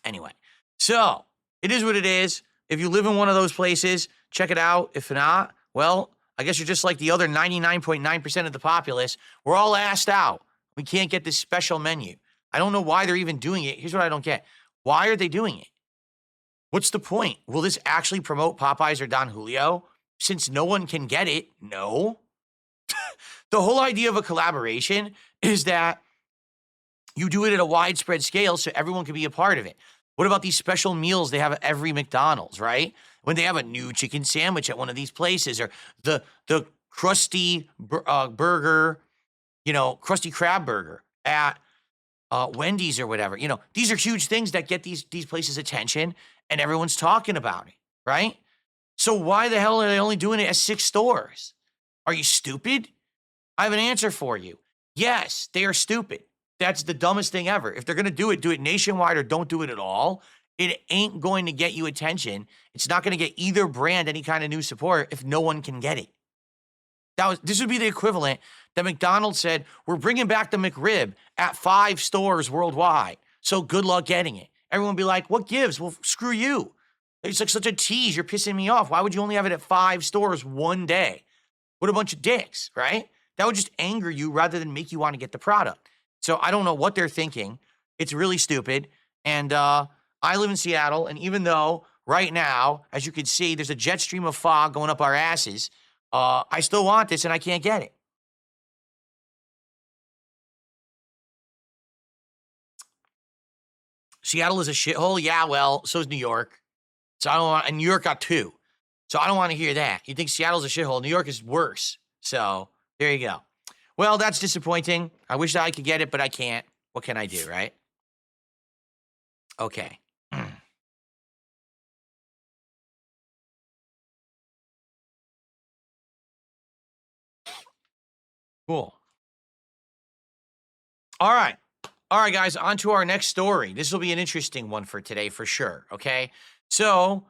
A: Anyway, so it is what it is. If you live in one of those places, check it out. If not, well, I guess you're just like the other 99.9% of the populace. We're all assed out. We can't get this special menu. I don't know why they're even doing it. Here's what I don't get. Why are they doing it? What's the point? Will this actually promote Popeyes or Don Julio? Since no one can get it, no. The whole idea of a collaboration is that you do it at a widespread scale so everyone can be a part of it. What about these special meals they have at every McDonald's, right? When they have a new chicken sandwich at one of these places, or the crusty burger, crusty crab burger at Wendy's or whatever. These are huge things that get these places attention, and everyone's talking about it, right? So why the hell are they only doing it at 6 stores? Are you stupid? I have an answer for you. Yes, they are stupid. That's the dumbest thing ever. If they're going to do it nationwide or don't do it at all. It ain't going to get you attention. It's not going to get either brand any kind of new support if no one can get it. This would be the equivalent that McDonald's said, we're bringing back the McRib at 5 stores worldwide. So good luck getting it. Everyone would be like, what gives? Well, screw you. It's like such a tease. You're pissing me off. Why would you only have it at 5 stores one day? What a bunch of dicks, right? That would just anger you rather than make you want to get the product. So I don't know what they're thinking. It's really stupid. And I live in Seattle. And even though right now, as you can see, there's a jet stream of fog going up our asses, I still want this and I can't get it. Seattle is a shithole? Yeah, well, so is New York. So I don't want, and New York got 2. So I don't want to hear that. You think Seattle's a shithole? New York is worse. So there you go. Well, that's disappointing. I wish that I could get it, but I can't. What can I do, right? Okay. Cool. All right. All right, guys, on to our next story. This will be an interesting one for today for sure, okay? So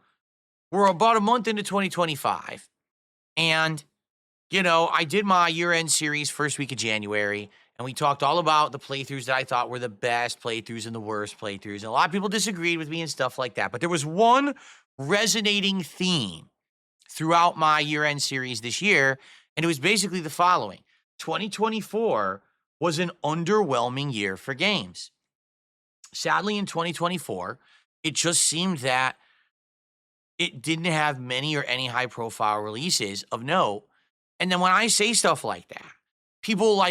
A: we're about a month into 2025, and, I did my year-end series first week of January, and we talked all about the playthroughs that I thought were the best playthroughs and the worst playthroughs, and a lot of people disagreed with me and stuff like that, but there was one resonating theme throughout my year-end series this year, and it was basically the following. 2024 was an underwhelming year for games. Sadly, in 2024, it just seemed that it didn't have many or any high-profile releases of note. And then when I say stuff like that, people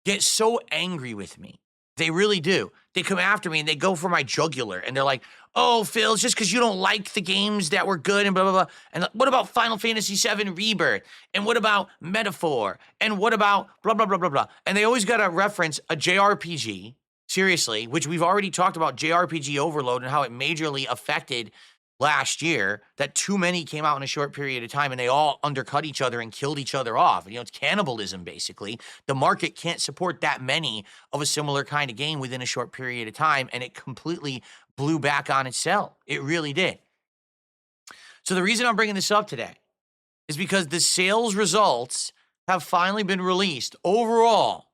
A: get so angry with me. They really do. They come after me and they go for my jugular and they're like, oh, Phil, it's just because you don't like the games that were good and blah, blah, blah. And what about Final Fantasy VII Rebirth? And what about Metaphor? And what about blah, blah, blah, blah, blah. And they always got to reference a JRPG, seriously, which we've already talked about JRPG overload and how it majorly affected last year, that too many came out in a short period of time and they all undercut each other and killed each other off. It's cannibalism, basically. The market can't support that many of a similar kind of game within a short period of time, and it completely blew back on itself. It really did. So the reason I'm bringing this up today is because the sales results have finally been released. Overall,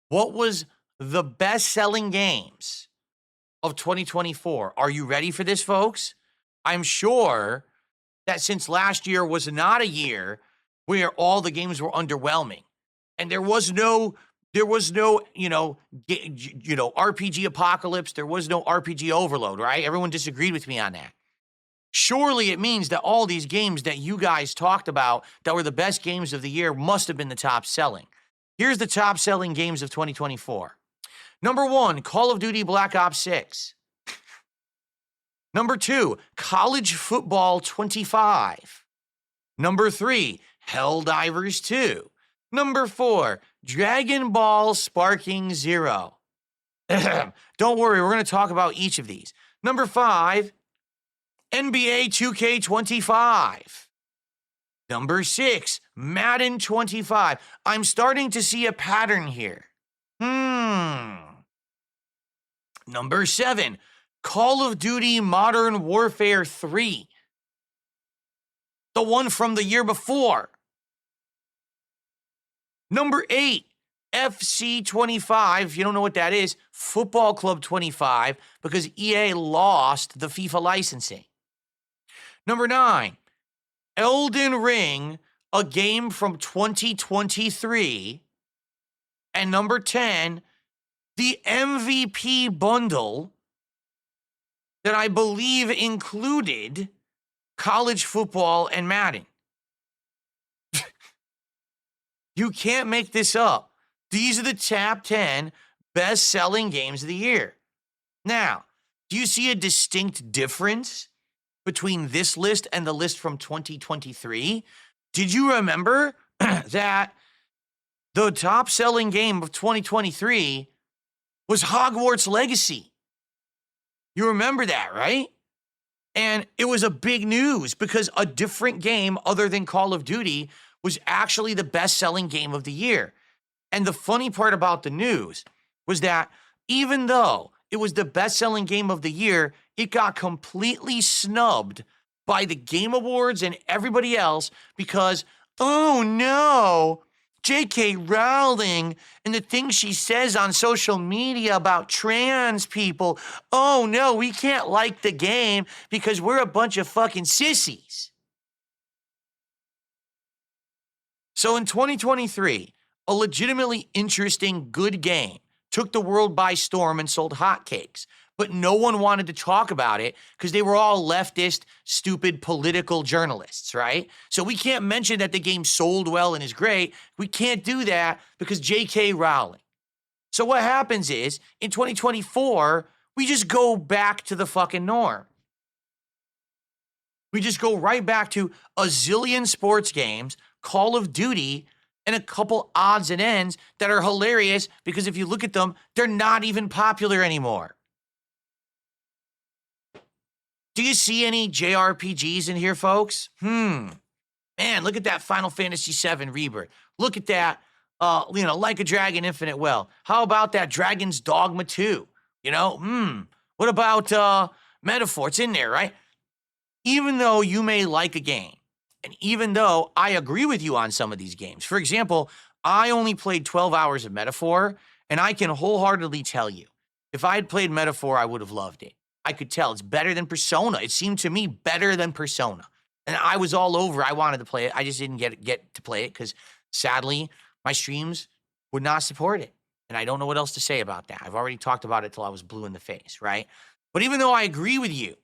A: what was the best-selling games of 2024? Are you ready for this, folks? I'm sure that since last year was not a year where all the games were underwhelming, and there was no, RPG apocalypse, there was no RPG overload, right? Everyone disagreed with me on that. Surely it means that all these games that you guys talked about that were the best games of the year must have been the top selling. Here's the top selling games of 2024. Number 1, Call of Duty Black Ops 6. Number 2, College Football 25. Number 3, Helldivers 2. Number 4, Dragon Ball Sparking Zero. Don't worry, we're going to talk about each of these. Number 5, NBA 2K25. Number 6, Madden 25. I'm starting to see a pattern here. Number 7, Call of Duty Modern Warfare 3. The one from the year before. Number 8, FC 25. If you don't know what that is, Football Club 25, because EA lost the FIFA licensing. Number 9, Elden Ring, a game from 2023. And number 10, the MVP bundle that I believe included college football and Madden. You can't make this up. These are the top 10 best-selling games of the year. Now, do you see a distinct difference between this list and the list from 2023? Did you remember that the top-selling game of 2023 was Hogwarts Legacy? You remember that, right? And it was a big news because a different game other than Call of Duty was actually the best-selling game of the year. And the funny part about the news was that even though it was the best-selling game of the year, it got completely snubbed by the Game Awards and everybody else because, oh no, J.K. Rowling and the things she says on social media about trans people. Oh no, we can't like the game because we're a bunch of fucking sissies. So in 2023, a legitimately interesting, good game took the world by storm and sold hotcakes. But no one wanted to talk about it because they were all leftist, stupid political journalists, right? So we can't mention that the game sold well and is great. We can't do that because J.K. Rowling. So what happens is, in 2024, we just go back to the fucking norm. We just go right back to a zillion sports games, Call of Duty, and a couple odds and ends that are hilarious because if you look at them, they're not even popular anymore. Do you see any JRPGs in here, folks? Man, look at that Final Fantasy VII Rebirth. Look at that, Like a Dragon Infinite Well. How about that Dragon's Dogma 2? What about Metaphor? It's in there, right? Even though you may like a game, and even though I agree with you on some of these games, for example, I only played 12 hours of Metaphor, and I can wholeheartedly tell you, if I had played Metaphor, I would have loved it. I could tell it's better than Persona. It seemed to me better than Persona. And I was all over. I wanted to play it. I just didn't get to play it because sadly, my streams would not support it. And I don't know what else to say about that. I've already talked about it till I was blue in the face, right? But even though I agree with you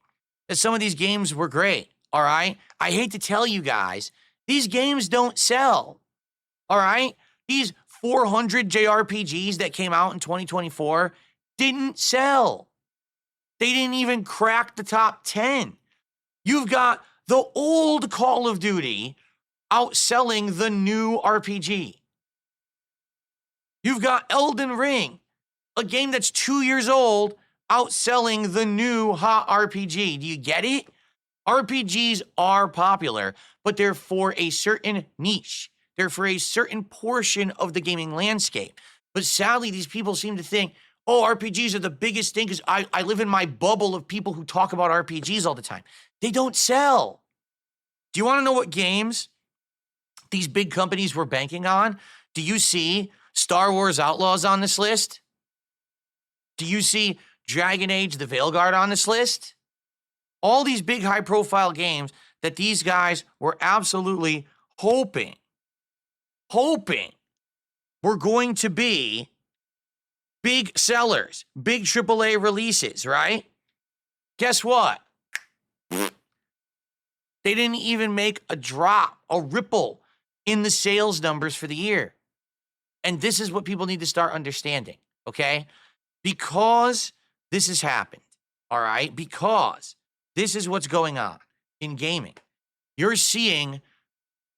A: that some of these games were great, all right? I hate to tell you guys, these games don't sell, all right? These 400 JRPGs that came out in 2024 didn't sell. They didn't even crack the top 10. You've got the old Call of Duty outselling the new RPG. You've got Elden Ring, a game that's 2 years old, outselling the new hot RPG. Do you get it? RPGs are popular, but they're for a certain niche. They're for a certain portion of the gaming landscape. But sadly, these people seem to think, oh, RPGs are the biggest thing because I live in my bubble of people who talk about RPGs all the time. They don't sell. Do you want to know what games these big companies were banking on? Do you see Star Wars Outlaws on this list? Do you see Dragon Age The Veilguard on this list? All these big high-profile games that these guys were absolutely hoping were going to be big sellers, big AAA releases, right? Guess what? They didn't even make a drop, a ripple in the sales numbers for the year. And this is what people need to start understanding, okay? Because this has happened, all right? Because this is what's going on in gaming. You're seeing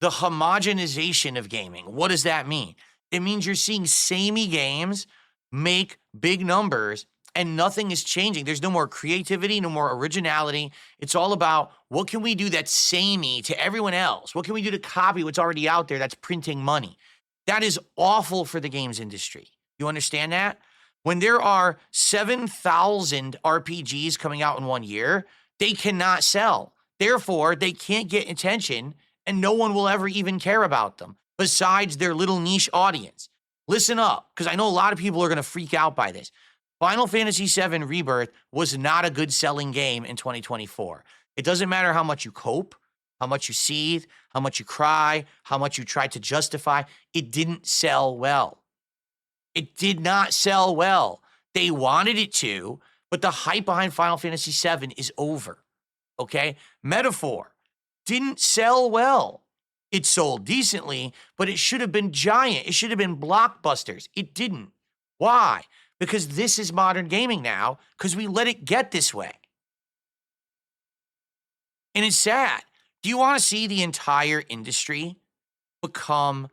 A: the homogenization of gaming. What does that mean? It means you're seeing samey games make big numbers and nothing is changing. There's no more creativity, no more originality. It's all about what can we do that's samey to everyone else? What can we do to copy what's already out there that's printing money? That is awful for the games industry. You understand that? When there are 7,000 RPGs coming out in 1 year, they cannot sell. Therefore, they can't get attention and no one will ever even care about them besides their little niche audience. Listen up, because I know a lot of people are going to freak out by this. Final Fantasy VII Rebirth was not a good selling game in 2024. It doesn't matter how much you cope, how much you seethe, how much you cry, how much you try to justify. It didn't sell well. It did not sell well. They wanted it to, but the hype behind Final Fantasy VII is over, okay? Metaphor didn't sell well. It sold decently, but it should have been giant. It should have been blockbusters. It didn't. Why? Because this is modern gaming now, because we let it get this way. And it's sad. Do you want to see the entire industry become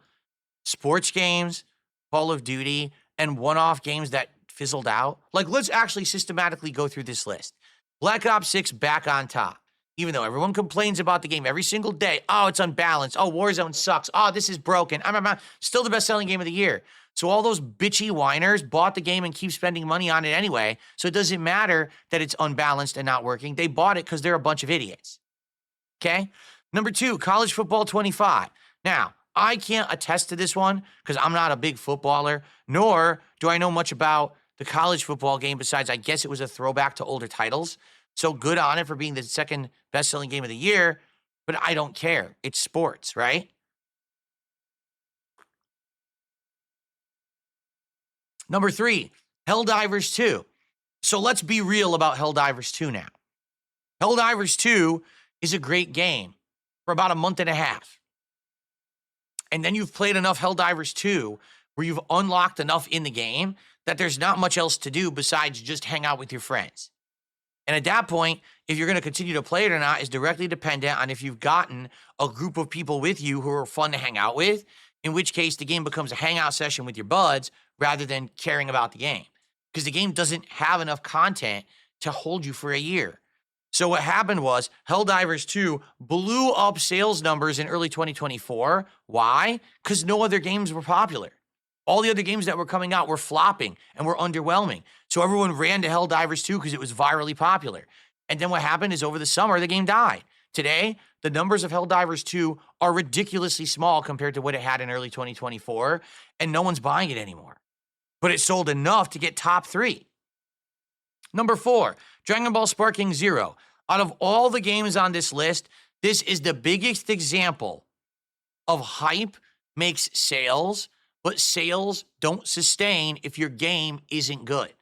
A: sports games, Call of Duty, and one-off games that fizzled out? Like, let's actually systematically go through this list. Black Ops 6 back on top. Even though everyone complains about the game every single day. Oh, it's unbalanced. Oh, Warzone sucks. Oh, this is broken. Still the best-selling game of the year. So all those bitchy whiners bought the game and keep spending money on it anyway. So it doesn't matter that it's unbalanced and not working. They bought it because they're a bunch of idiots. Okay? Number 2, College Football 25. Now, I can't attest to this one because I'm not a big footballer, nor do I know much about the college football game besides I guess it was a throwback to older titles. So good on it for being the second best-selling game of the year, but I don't care. It's sports, right? Number 3, Helldivers 2. So let's be real about Helldivers 2 now. Helldivers 2 is a great game for about a month and a half. And then you've played enough Helldivers 2 where you've unlocked enough in the game that there's not much else to do besides just hang out with your friends. And at that point, if you're going to continue to play it or not is directly dependent on if you've gotten a group of people with you who are fun to hang out with, in which case the game becomes a hangout session with your buds rather than caring about the game. Because the game doesn't have enough content to hold you for a year. So what happened was Helldivers 2 blew up sales numbers in early 2024. Why? Because no other games were popular. All the other games that were coming out were flopping and were underwhelming. So everyone ran to Helldivers 2 because it was virally popular. And then what happened is over the summer, the game died. Today, the numbers of Helldivers 2 are ridiculously small compared to what it had in early 2024, and no one's buying it anymore. But it sold enough to get top 3. Number 4, Dragon Ball Sparking Zero. Out of all the games on this list, this is the biggest example of hype makes sales, but sales don't sustain if your game isn't good.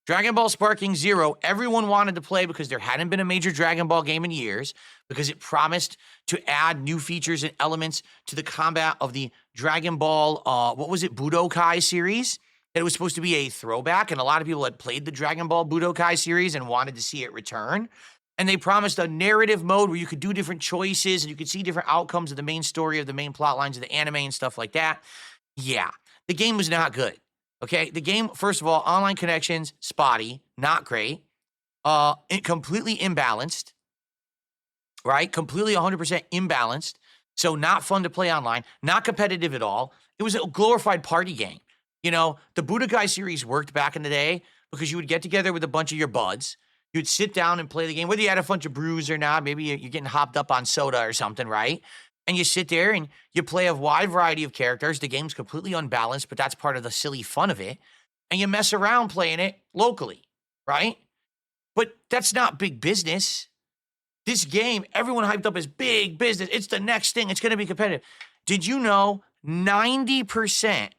A: Dragon Ball Sparking Zero, everyone wanted to play because there hadn't been a major Dragon Ball game in years, because it promised to add new features and elements to the combat of the Dragon Ball, Budokai series. It was supposed to be a throwback, and a lot of people had played the Dragon Ball Budokai series and wanted to see it return. And they promised a narrative mode where you could do different choices and you could see different outcomes of the main story, of the main plot lines of the anime and stuff like that. Yeah, the game was not good. Okay, the game, first of all, online connections, spotty, not great. Completely imbalanced, right? Completely 100% imbalanced. So not fun to play online, not competitive at all. It was a glorified party game. You know, the Budokai series worked back in the day because you would get together with a bunch of your buds. You'd sit down and play the game, whether you had a bunch of brews or not. Maybe you're getting hopped up on soda or something, right? and you sit there and you play a wide variety of characters. The game's completely unbalanced, but that's part of the silly fun of it. And you mess around playing it locally, right? But that's not big business. This game, everyone hyped up as big business. It's the next thing. It's going to be competitive. Did you know 90%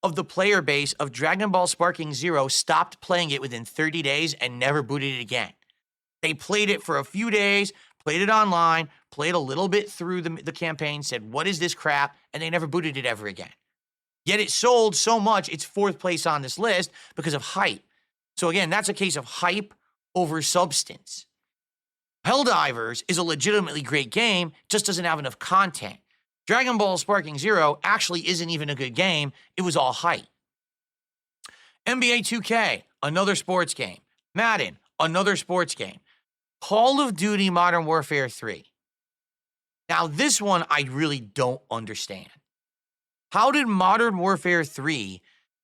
A: of the player base of Dragon Ball Sparking Zero stopped playing it within 30 days and never booted it again? They played it for a few days, played it online, played a little bit through the campaign, said, what is this crap? And they never booted it ever again. Yet it sold so much, it's fourth place on this list because of hype. So again, that's a case of hype over substance. Helldivers is a legitimately great game, just doesn't have enough content. Dragon Ball Sparking Zero actually isn't even a good game. It was all hype. NBA 2K, another sports game. Madden, another sports game. Call of Duty Modern Warfare 3. Now, this one I really don't understand. How did Modern Warfare 3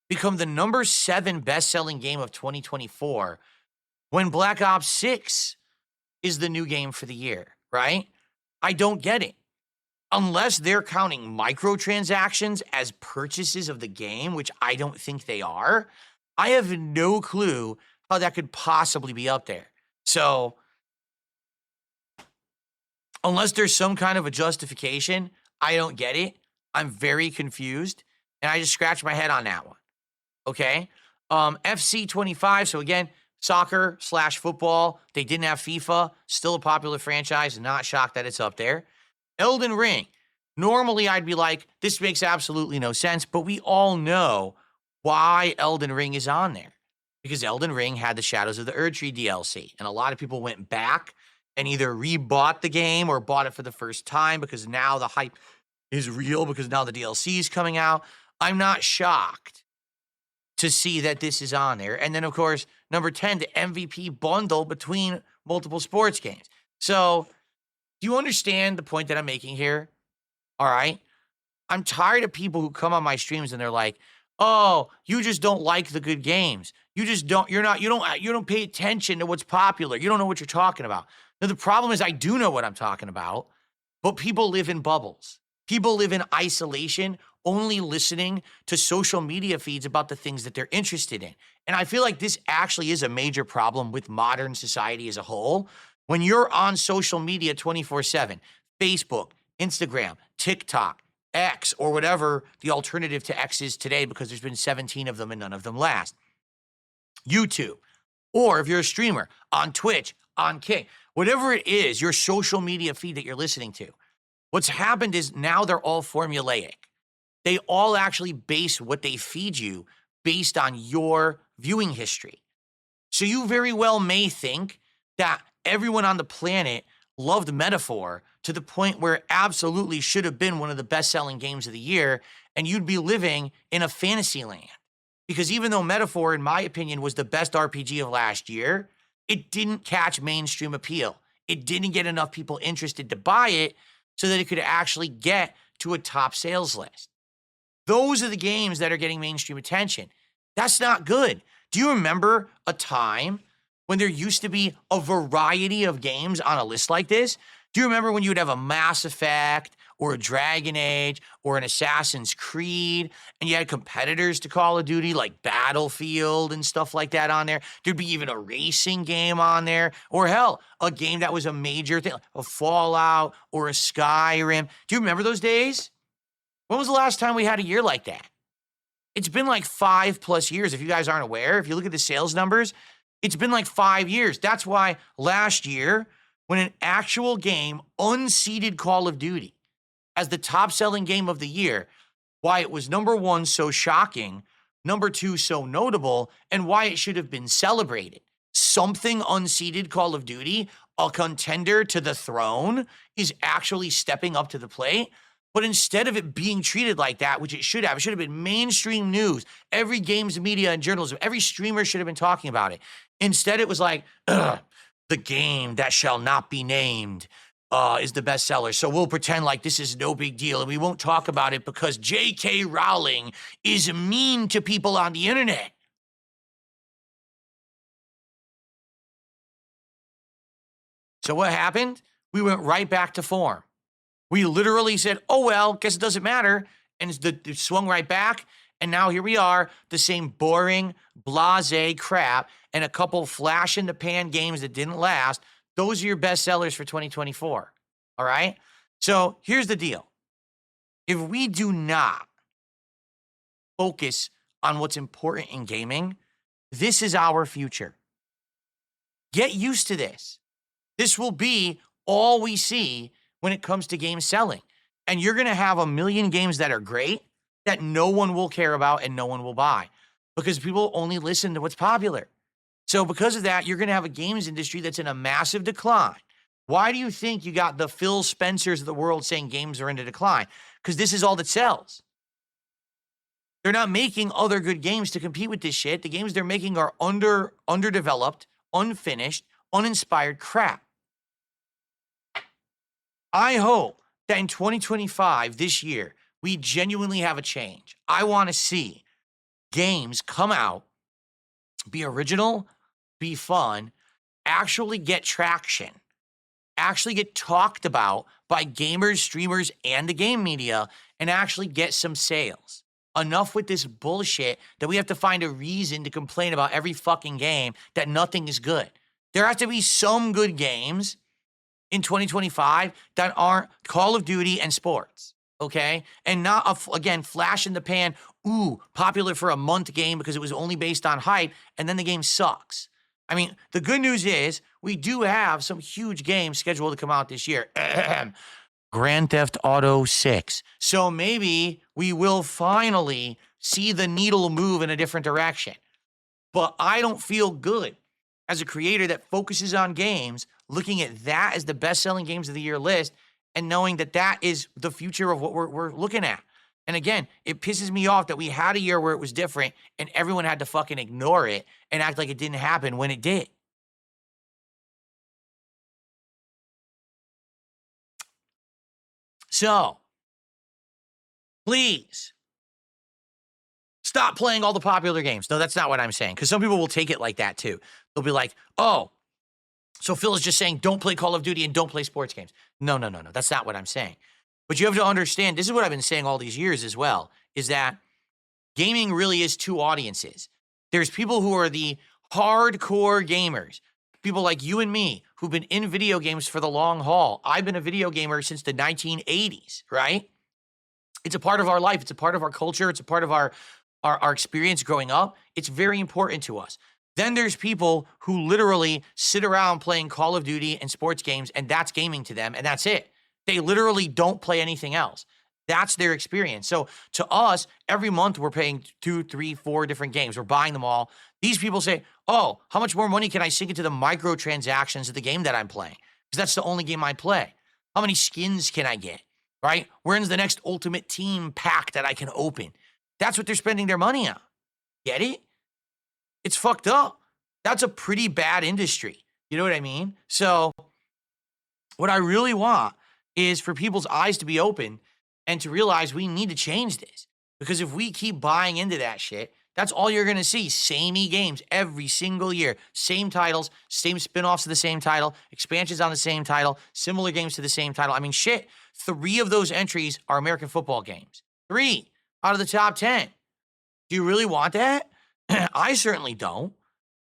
A: become the number 7 best-selling game of 2024 when Black Ops 6 is the new game for the year, right? I don't get it. Unless they're counting microtransactions as purchases of the game, which I don't think they are, I have no clue how that could possibly be up there. So, unless there's some kind of a justification, I don't get it. I'm very confused, and I just scratched my head on that one. Okay? FC 25, so again, soccer/football. They didn't have FIFA, still a popular franchise, not shocked that it's up there. Elden Ring. Normally, I'd be like, this makes absolutely no sense, but we all know why Elden Ring is on there. Because Elden Ring had the Shadows of the Erdtree DLC, and a lot of people went back and either rebought the game or bought it for the first time because now the hype is real because now the DLC is coming out. I'm not shocked to see that this is on there. And then, of course, number 10, the MVP bundle between multiple sports games. So, do you understand the point that I'm making here? All right. I'm tired of people who come on my streams and they're like, oh, you just don't like the good games. You just don't, you don't pay attention to what's popular. You don't know what you're talking about. Now, the problem is I do know what I'm talking about, but people live in bubbles. People live in isolation, only listening to social media feeds about the things that they're interested in. And I feel like this actually is a major problem with modern society as a whole. When you're on social media 24/7, Facebook, Instagram, TikTok, X, or whatever the alternative to X is today because there's been 17 of them and none of them last. YouTube, or if you're a streamer, on Twitch, on Kick, whatever it is, your social media feed that you're listening to. What's happened is now they're all formulaic. They all actually base what they feed you based on your viewing history. So you very well may think that everyone on the planet loved Metaphor to the point where it absolutely should have been one of the best-selling games of the year, and you'd be living in a fantasy land. Because even though Metaphor, in my opinion, was the best RPG of last year, it didn't catch mainstream appeal. It didn't get enough people interested to buy it so that it could actually get to a top sales list. Those are the games that are getting mainstream attention. That's not good. Do you remember a time when there used to be a variety of games on a list like this? Do you remember when you would have a Mass Effect or a Dragon Age or an Assassin's Creed and you had competitors to Call of Duty like Battlefield and stuff like that on there? There'd be even a racing game on there, or hell, a game that was a major thing, like a Fallout or a Skyrim. Do you remember those days? When was the last time we had a year like that? It's been like 5+ years. If you guys aren't aware, if you look at the sales numbers, it's been like 5 years. That's why last year, when an actual game unseated Call of Duty as the top-selling game of the year, why it was number 1 so shocking, number 2 so notable, and why it should have been celebrated. Something unseated Call of Duty, a contender to the throne, is actually stepping up to the plate. But instead of it being treated like that, which it should have been mainstream news. Every games media and journalism, every streamer should have been talking about it. Instead, it was like, the game that shall not be named is the bestseller. So we'll pretend like this is no big deal and we won't talk about it because J.K. Rowling is mean to people on the internet. So what happened? We went right back to form. We literally said, oh, well, guess it doesn't matter. And it swung right back. And now here we are, the same boring, blasé crap and a couple flash in the pan games that didn't last. Those are your best sellers for 2024. All right? So here's the deal. If we do not focus on what's important in gaming, this is our future. Get used to this. This will be all we see when it comes to game selling. And you're going to have a million games that are great that no one will care about and no one will buy because people only listen to what's popular. So because of that, you're going to have a games industry that's in a massive decline. Why do you think you got the Phil Spencers of the world saying games are in a decline? Because this is all that sells. They're not making other good games to compete with this shit. The games they're making are underdeveloped, unfinished, uninspired crap. I hope that in 2025, this year, we genuinely have a change. I want to see games come out, be original, be fun, actually get traction, actually get talked about by gamers, streamers, and the game media, and actually get some sales. Enough with this bullshit that we have to find a reason to complain about every fucking game that nothing is good. There has to be some good games in 2025 that aren't Call of Duty and sports, okay? And not, again, flash in the pan, ooh, popular for a month game because it was only based on hype, and then the game sucks. I mean, the good news is we do have some huge games scheduled to come out this year. Grand Theft Auto 6. So maybe we will finally see the needle move in a different direction. But I don't feel good as a creator that focuses on games, looking at that as the best-selling games of the year list and knowing that that is the future of what we're looking at. And again, it pisses me off that we had a year where it was different and everyone had to fucking ignore it and act like it didn't happen when it did. So, please, stop playing all the popular games. No, that's not what I'm saying, because some people will take it like that too. They'll be like, oh, so Phil is just saying don't play Call of Duty and don't play sports games. No. That's not what I'm saying. But you have to understand, this is what I've been saying all these years as well, is that gaming really is two audiences. There's people who are the hardcore gamers, people like you and me who've been in video games for the long haul. I've been a video gamer since the 1980s, right? It's a part of our life. It's a part of our culture. It's a part of our experience growing up. It's very important to us. Then there's people who literally sit around playing Call of Duty and sports games, and that's gaming to them, and that's it. They literally don't play anything else. That's their experience. So to us, every month we're paying 2, 3, 4 different games. We're buying them all. These people say, oh, how much more money can I sink into the microtransactions of the game that I'm playing? Because that's the only game I play. How many skins can I get, right? When's the next Ultimate Team pack that I can open? That's what they're spending their money on. Get it? It's fucked up. That's a pretty bad industry. You know what I mean? So what I really want is for people's eyes to be open and to realize we need to change this. Because if we keep buying into that shit, that's all you're going to see. Samey games every single year. Same titles, same spin-offs of the same title, expansions on the same title, similar games to the same title. I mean, shit, 3 of those entries are American football games. 3 out of the top 10. Do you really want that? I certainly don't.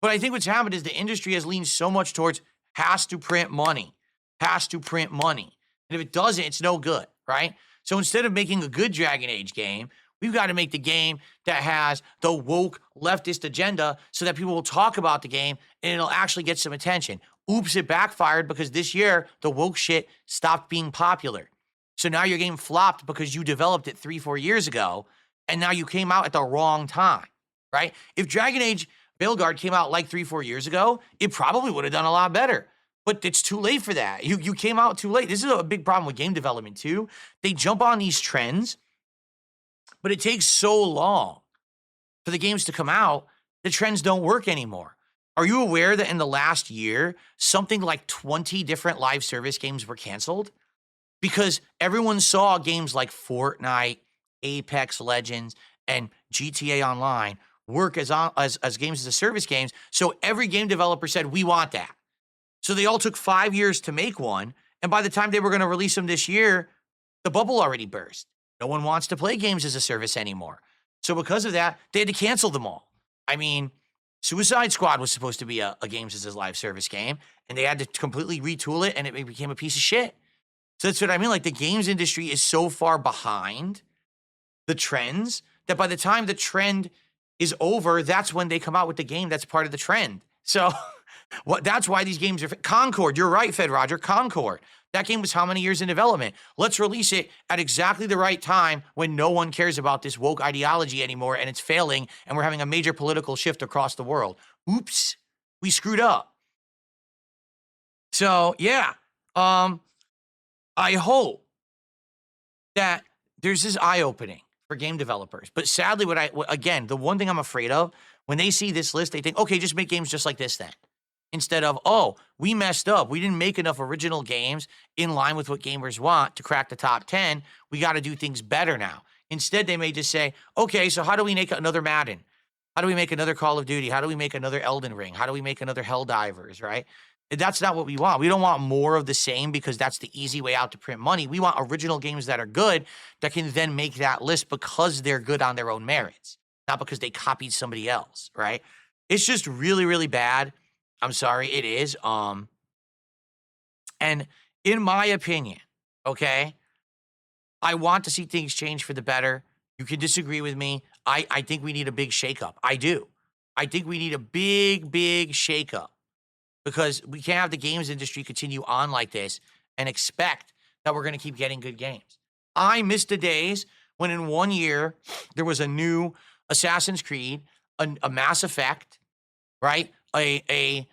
A: But I think what's happened is the industry has leaned so much towards has to print money. Has to print money. And if it doesn't, it's no good, right? So instead of making a good Dragon Age game, we've got to make the game that has the woke leftist agenda so that people will talk about the game and it'll actually get some attention. Oops, it backfired because this year the woke shit stopped being popular. So now your game flopped because you developed it 3-4 years ago and now you came out at the wrong time, right? If Dragon Age Veilguard came out like 3-4 years ago, it probably would have done a lot better. But it's too late for that. You came out too late. This is a big problem with game development too. They jump on these trends, but it takes so long for the games to come out, the trends don't work anymore. Are you aware that in the last year, something like 20 different live service games were canceled? Because everyone saw games like Fortnite, Apex Legends, and GTA Online work as games as a service games. So every game developer said, we want that. So they all took 5 years to make one. And by the time they were going to release them this year, The bubble already burst. No one wants to play games as a service anymore. So because of that, they had to cancel them all. I mean, Suicide Squad was supposed to be a games as a live service game, and they had to completely retool it, and it became a piece of shit. So that's what I mean. Like, the games industry is so far behind the trends that by the time the trend is over, that's when they come out with the game that's part of the trend. So that's why these games are Concord. You're right, Fed Roger. Concord. That game was how many years in development? Let's release it at exactly the right time when no one cares about this woke ideology anymore and it's failing and we're having a major political shift across the world. Oops, we screwed up. So yeah, I hope that there's this eye-opening for game developers. But sadly, again, the one thing I'm afraid of, when they see this list, they think, okay, just make games just like this then. Instead of, oh, we messed up. We didn't make enough original games in line with what gamers want to crack the top 10. We got to do things better now. Instead, they may just say, okay, so how do we make another Madden? How do we make another Call of Duty? How do we make another Elden Ring? How do we make another Helldivers, right? That's not what we want. We don't want more of the same because that's the easy way out to print money. We want original games that are good that can then make that list because they're good on their own merits, not because they copied somebody else, right? It's just really, really bad. I'm sorry, it is. And in my opinion, okay, I want to see things change for the better. You can disagree with me. I think we need a big shakeup. I do. I think we need a big, big shakeup because we can't have the games industry continue on like this and expect that we're going to keep getting good games. I miss the days when in 1 year there was a new Assassin's Creed, a Mass Effect, right? A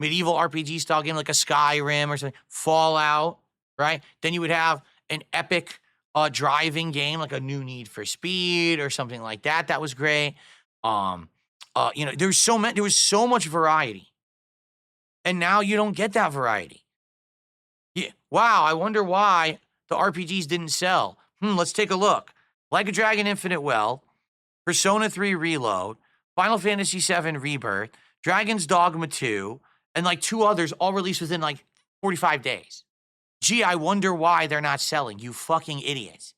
A: medieval RPG style game like a Skyrim or something, Fallout, right? Then you would have an epic driving game like a new Need for Speed or something like that. That was great. There was so much variety. And now you don't get that variety. Yeah. Wow, I wonder why the RPGs didn't sell. Let's take a look. Like a Dragon Infinite Wealth, Persona 3 Reload, Final Fantasy 7 Rebirth, Dragon's Dogma 2, and like 2 others all released within like 45 days. Gee, I wonder why they're not selling, you fucking idiots.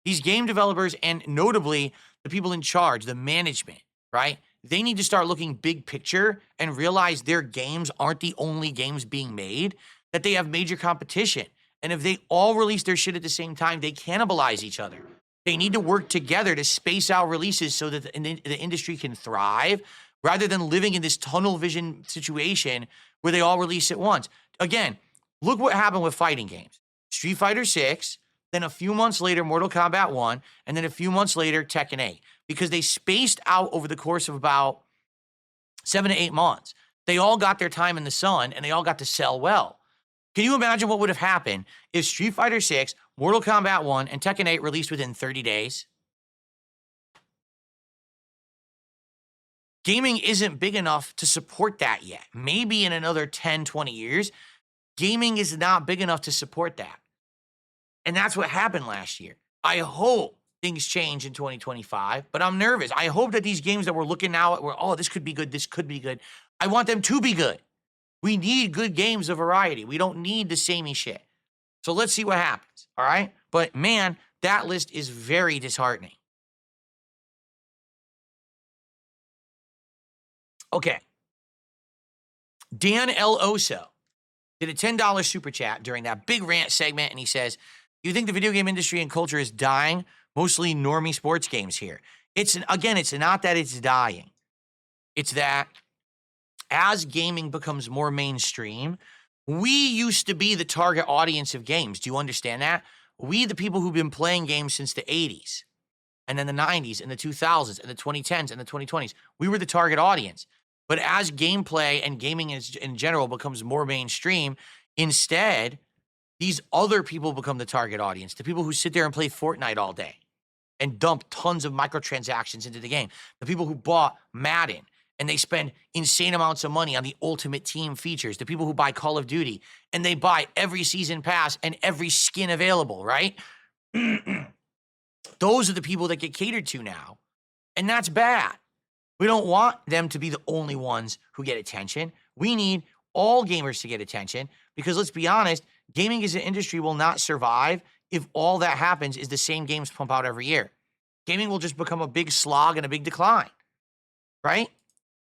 A: These game developers, and notably the people in charge, the management, right? They need to start looking big picture and realize their games aren't the only games being made, that they have major competition. And if they all release their shit at the same time, they cannibalize each other. They need to work together to space out releases so that the industry can thrive, rather than living in this tunnel vision situation where they all release at once. Again, look what happened with fighting games. Street Fighter 6, then a few months later, Mortal Kombat 1, and then a few months later, Tekken 8. Because they spaced out over the course of about 7 to 8 months. They all got their time in the sun, and they all got to sell well. Can you imagine what would have happened if Street Fighter 6, Mortal Kombat 1, and Tekken 8 released within 30 days? Gaming isn't big enough to support that yet. Maybe in another 10, 20 years, gaming is not big enough to support that. And that's what happened last year. I hope things change in 2025, but I'm nervous. I hope that these games that we're looking now at, this could be good, this could be good. I want them to be good. We need good games of variety. We don't need the samey shit. So let's see what happens, all right? But man, that list is very disheartening. Okay. Dan L. Oso did a $10 super chat during that big rant segment, and he says, you think the video game industry and culture is dying? Mostly normie sports games here. It's not that it's dying. It's that as gaming becomes more mainstream, we used to be the target audience of games. Do you understand that? We, the people who've been playing games since the 80s, and then the 90s, and the 2000s, and the 2010s, and the 2020s, we were the target audience. But as gameplay and gaming in general becomes more mainstream, instead, these other people become the target audience. The people who sit there and play Fortnite all day and dump tons of microtransactions into the game. The people who bought Madden and they spend insane amounts of money on the Ultimate Team features. The people who buy Call of Duty and they buy every season pass and every skin available, right? Those are the people that get catered to now. And that's bad. We don't want them to be the only ones who get attention. We need all gamers to get attention because let's be honest, gaming as an industry will not survive if all that happens is the same games pump out every year. Gaming will just become a big slog and a big decline, right?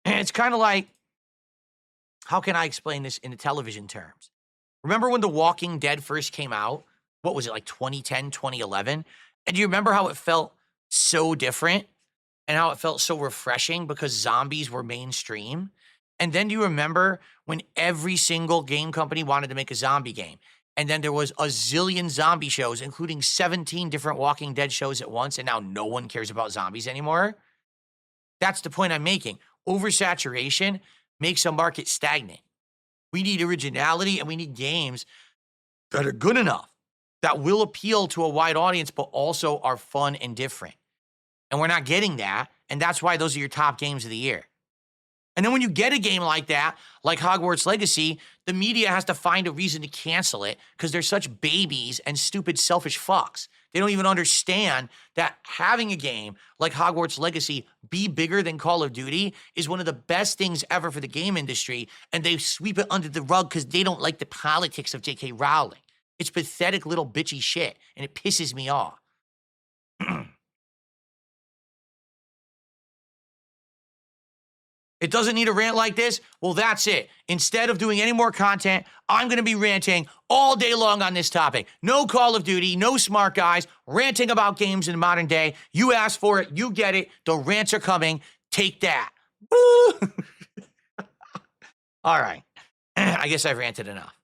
A: And it's kind of like, how can I explain this in the television terms? Remember when The Walking Dead first came out? What was it, like 2010, 2011? And do you remember how it felt so different and how it felt so refreshing because zombies were mainstream? And then do you remember when every single game company wanted to make a zombie game? And then there was a zillion zombie shows, including 17 different Walking Dead shows at once, and now no one cares about zombies anymore? That's the point I'm making. Oversaturation makes a market stagnant. We need originality and we need games that are good enough, that will appeal to a wide audience, but also are fun and different. And we're not getting that. And that's why those are your top games of the year. And then when you get a game like that, like Hogwarts Legacy, the media has to find a reason to cancel it because they're such babies and stupid, selfish fucks. They don't even understand that having a game like Hogwarts Legacy be bigger than Call of Duty is one of the best things ever for the game industry, and they sweep it under the rug because they don't like the politics of J.K. Rowling. It's pathetic little bitchy shit, and it pisses me off. It doesn't need a rant like this? Well, that's it. Instead of doing any more content, I'm going to be ranting all day long on this topic. No Call of Duty, no smart guys, ranting about games in the modern day. You asked for it, you get it. The rants are coming. Take that. All right. I guess I've ranted enough.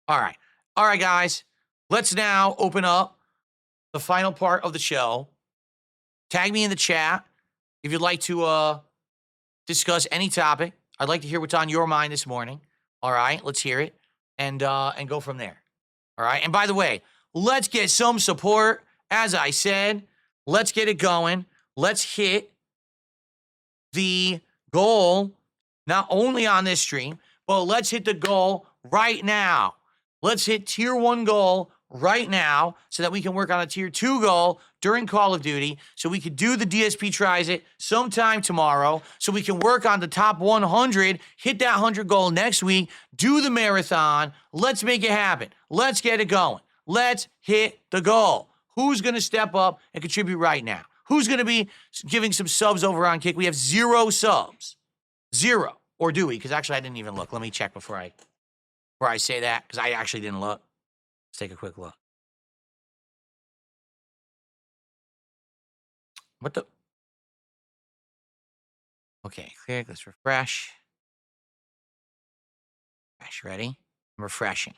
A: All right. All right, guys. Let's now open up the final part of the show. Tag me in the chat if you'd like to discuss any topic. I'd like to hear what's on your mind this morning. All right, let's hear it and go from there. All right, and by the way, let's get some support. As I said, let's get it going. Let's hit the goal not only on this stream, but let's hit the goal right now. Let's hit tier 1 goal right now so that we can work on a tier 2 goal during Call of Duty, so we could do the DSP tries it sometime tomorrow, so we can work on the top 100, hit that 100 goal next week, do the marathon. Let's make it happen. Let's get it going. Let's hit the goal. Who's going to step up and contribute right now? Who's going to be giving some subs over on Kick? We have 0 subs. 0. Or do we? Because actually I didn't even look. Let me check before I say that, because I actually didn't look. Let's take a quick look. What the? Okay, click. Let's refresh. Refresh. Ready? I'm refreshing.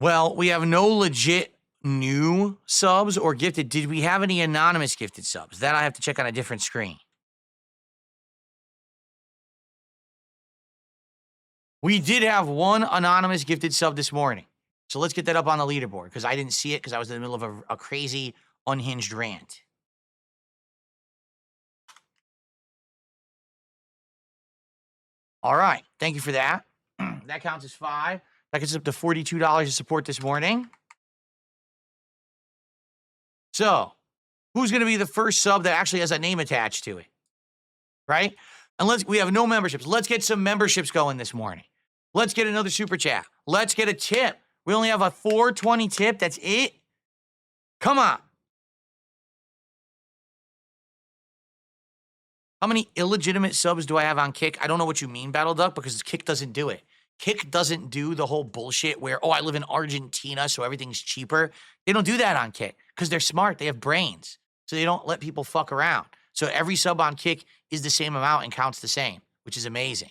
A: Well, we have no legit new subs or gifted. Did we have any anonymous gifted subs? That I have to check on a different screen. We did have 1 anonymous gifted sub this morning. So let's get that up on the leaderboard, because I didn't see it because I was in the middle of a crazy, unhinged rant. All right. Thank you for that. That counts as 5. That gets up to $42 of support this morning. So, who's going to be the first sub that actually has a name attached to it? Right? And we have no memberships. Let's get some memberships going this morning. Let's get another super chat. Let's get a tip. We only have a $4.20 tip. That's it. Come on. How many illegitimate subs do I have on Kick? I don't know what you mean, Battle Duck, because Kick doesn't do it. Kick doesn't do the whole bullshit where, oh, I live in Argentina, so everything's cheaper. They don't do that on Kick because they're smart. They have brains. So they don't let people fuck around. So every sub on Kick is the same amount and counts the same, which is amazing.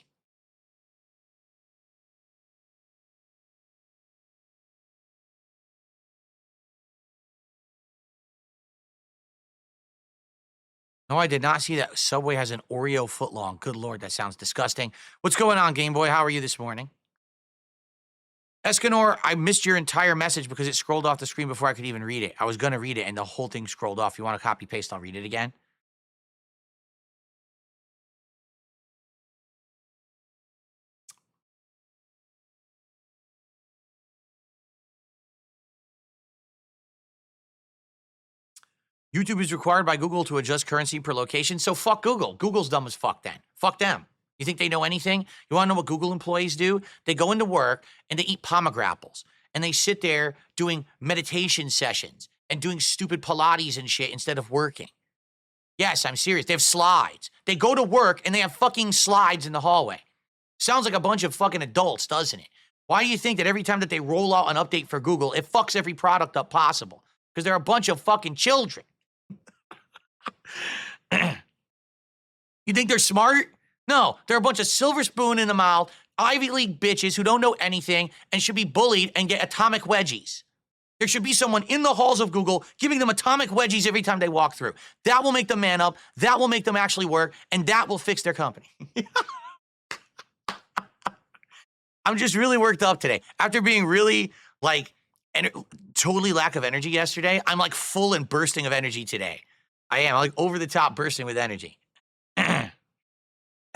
A: No, I did not see that. Subway has an Oreo footlong. Good Lord, that sounds disgusting. What's going on, Game Boy? How are you this morning? Escanor, I missed your entire message because it scrolled off the screen before I could even read it. I was going to read it, and the whole thing scrolled off. You want to copy paste? I'll read it again. YouTube is required by Google to adjust currency per location. So fuck Google. Google's dumb as fuck then. Fuck them. You think they know anything? You want to know what Google employees do? They go into work and they eat pomegranate and they sit there doing meditation sessions and doing stupid Pilates and shit instead of working. Yes, I'm serious. They have slides. They go to work and they have fucking slides in the hallway. Sounds like a bunch of fucking adults, doesn't it? Why do you think that every time that they roll out an update for Google, it fucks every product up possible? Because they're a bunch of fucking children. You think they're smart? No, they're a bunch of silver spoon in the mouth, Ivy League bitches who don't know anything and should be bullied and get atomic wedgies. There should be someone in the halls of Google giving them atomic wedgies every time they walk through. That will make them man up. That will make them actually work. And that will fix their company. I'm just really worked up today. After being really, totally lack of energy yesterday, I'm, full and bursting of energy today. I am. I'm, over the top bursting with energy.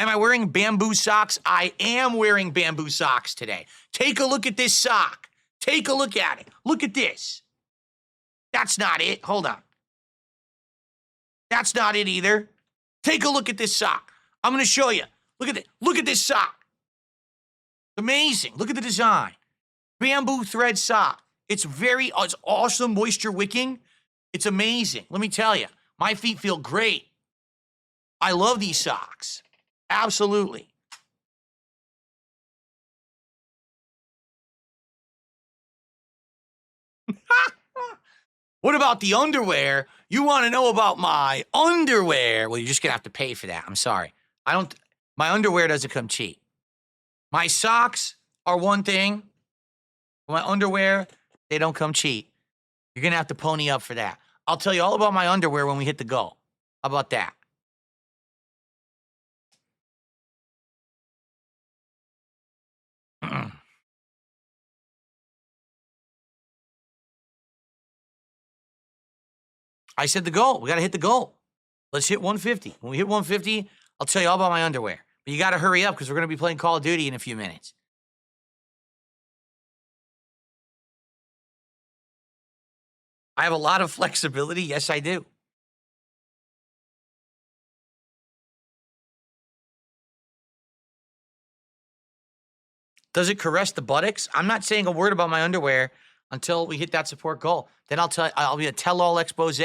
A: Am I wearing bamboo socks? I am wearing bamboo socks today. Take a look at this sock. Take a look at it. Look at this. That's not it. Hold on. That's not it either. Take a look at this sock. I'm going to show you. Look at it. Look at this sock. Amazing. Look at the design. Bamboo thread sock. It's awesome moisture wicking. It's amazing. Let me tell you, my feet feel great. I love these socks. Absolutely. What about the underwear? You want to know about my underwear? Well, you're just going to have to pay for that. I'm sorry. My underwear doesn't come cheap. My socks are one thing. My underwear, they don't come cheap. You're going to have to pony up for that. I'll tell you all about my underwear when we hit the goal. How about that? I said the goal. We got to hit the goal. Let's hit 150. When we hit 150, I'll tell you all about my underwear. But you got to hurry up because we're going to be playing Call of Duty in a few minutes. I have a lot of flexibility. Yes, I do. Does it caress the buttocks? I'm not saying a word about my underwear until we hit that support goal. Then I'll be a tell-all expose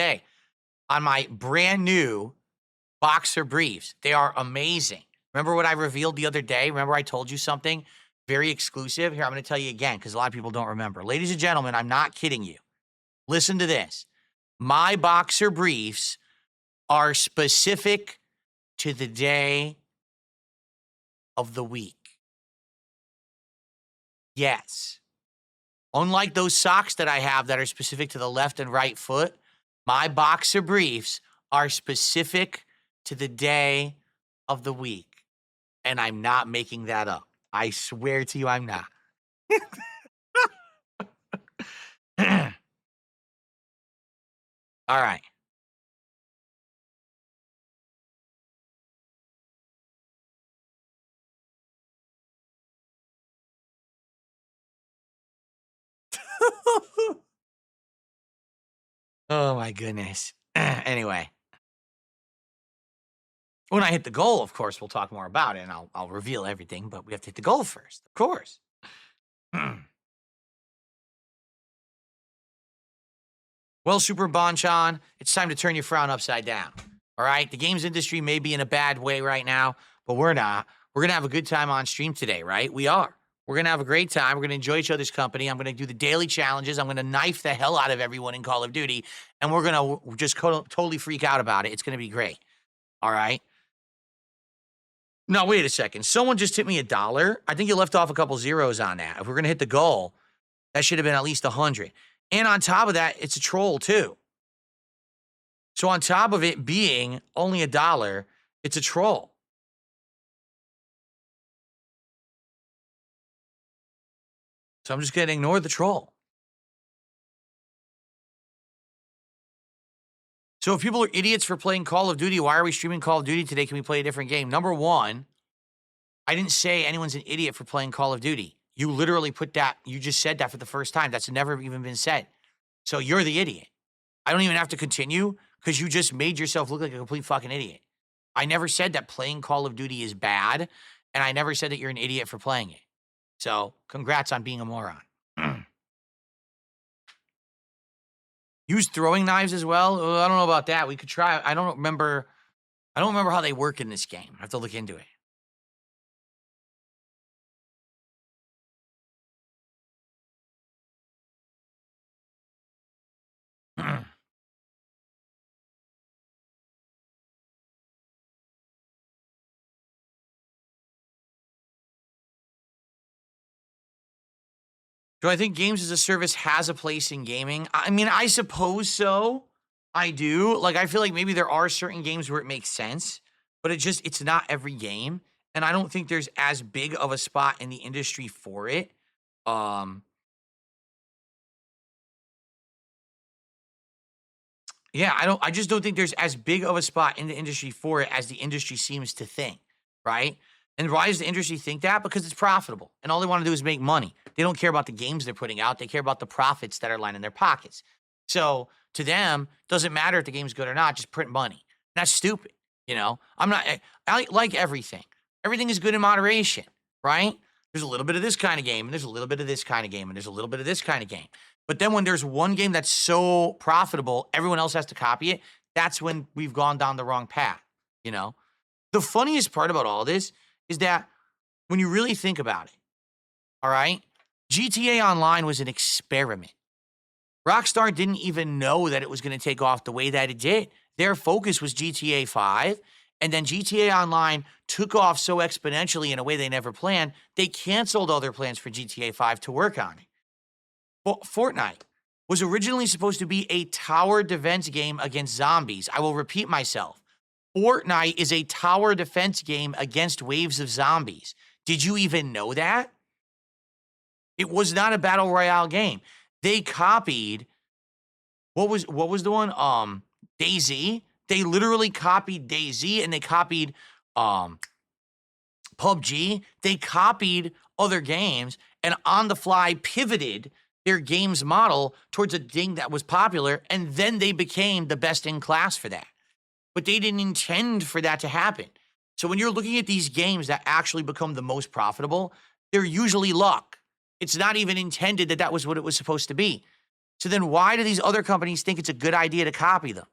A: on my brand new boxer briefs. They are amazing. Remember what I revealed the other day? Remember I told you something very exclusive? Here, I'm going to tell you again because a lot of people don't remember. Ladies and gentlemen, I'm not kidding you. Listen to this. My boxer briefs are specific to the day of the week. Yes. Unlike those socks that I have that are specific to the left and right foot, my boxer briefs are specific to the day of the week. And I'm not making that up. I swear to you, I'm not. All right. Oh, my goodness. Anyway. When I hit the goal, of course, we'll talk more about it, and I'll reveal everything, but we have to hit the goal first, of course. Well, Super Bonchan, it's time to turn your frown upside down, all right? The games industry may be in a bad way right now, but we're not. We're going to have a good time on stream today, right? We are. We're going to have a great time. We're going to enjoy each other's company. I'm going to do the daily challenges. I'm going to knife the hell out of everyone in Call of Duty, and we're going to just totally freak out about it. It's going to be great, all right? No, wait a second. Someone just tipped me $1. I think you left off a couple zeros on that. If we're going to hit the goal, that should have been at least 100. And on top of that, it's a troll too. So on top of it being only $1, it's a troll. So I'm just going to ignore the troll. So if people are idiots for playing Call of Duty, why are we streaming Call of Duty today? Can we play a different game? Number one, I didn't say anyone's an idiot for playing Call of Duty. You literally put that, you just said that for the first time. That's never even been said. So you're the idiot. I don't even have to continue because you just made yourself look like a complete fucking idiot. I never said that playing Call of Duty is bad, and I never said that you're an idiot for playing it. So, congrats on being a moron. Use throwing knives as well? I don't know about that. We could try. I don't remember how they work in this game. I have to look into it. Do I think games as a service has a place in gaming? I mean, I suppose so. I do. Like, I feel like maybe there are certain games where it makes sense, but it's not every game. And I don't think there's as big of a spot in the industry for it. Yeah, I just don't think there's as big of a spot in the industry for it as the industry seems to think, right? And why does the industry think that? Because it's profitable. And all they want to do is make money. They don't care about the games they're putting out. They care about the profits that are lining their pockets. So to them, doesn't matter if the game's good or not, just print money. That's stupid. You know, I like everything. Everything is good in moderation, right? There's a little bit of this kind of game, and there's a little bit of this kind of game, and there's a little bit of this kind of game. But then when there's one game that's so profitable, everyone else has to copy it. That's when we've gone down the wrong path, you know? The funniest part about all this is that when you really think about it, all right, GTA Online was an experiment. Rockstar didn't even know that it was going to take off the way that it did. Their focus was GTA 5, and then GTA Online took off so exponentially in a way they never planned, they canceled all their plans for GTA 5 to work on it. Well, Fortnite was originally supposed to be a tower defense game against zombies. I will repeat myself. Fortnite is a tower defense game against waves of zombies. Did you even know that? It was not a battle royale game. They copied what was the one? DayZ. They literally copied DayZ, and they copied PUBG. They copied other games and on the fly pivoted their game's model towards a thing that was popular, and then they became the best in class for that. But they didn't intend for that to happen. So when you're looking at these games that actually become the most profitable, they're usually luck. It's not even intended that that was what it was supposed to be. So then why do these other companies think it's a good idea to copy them?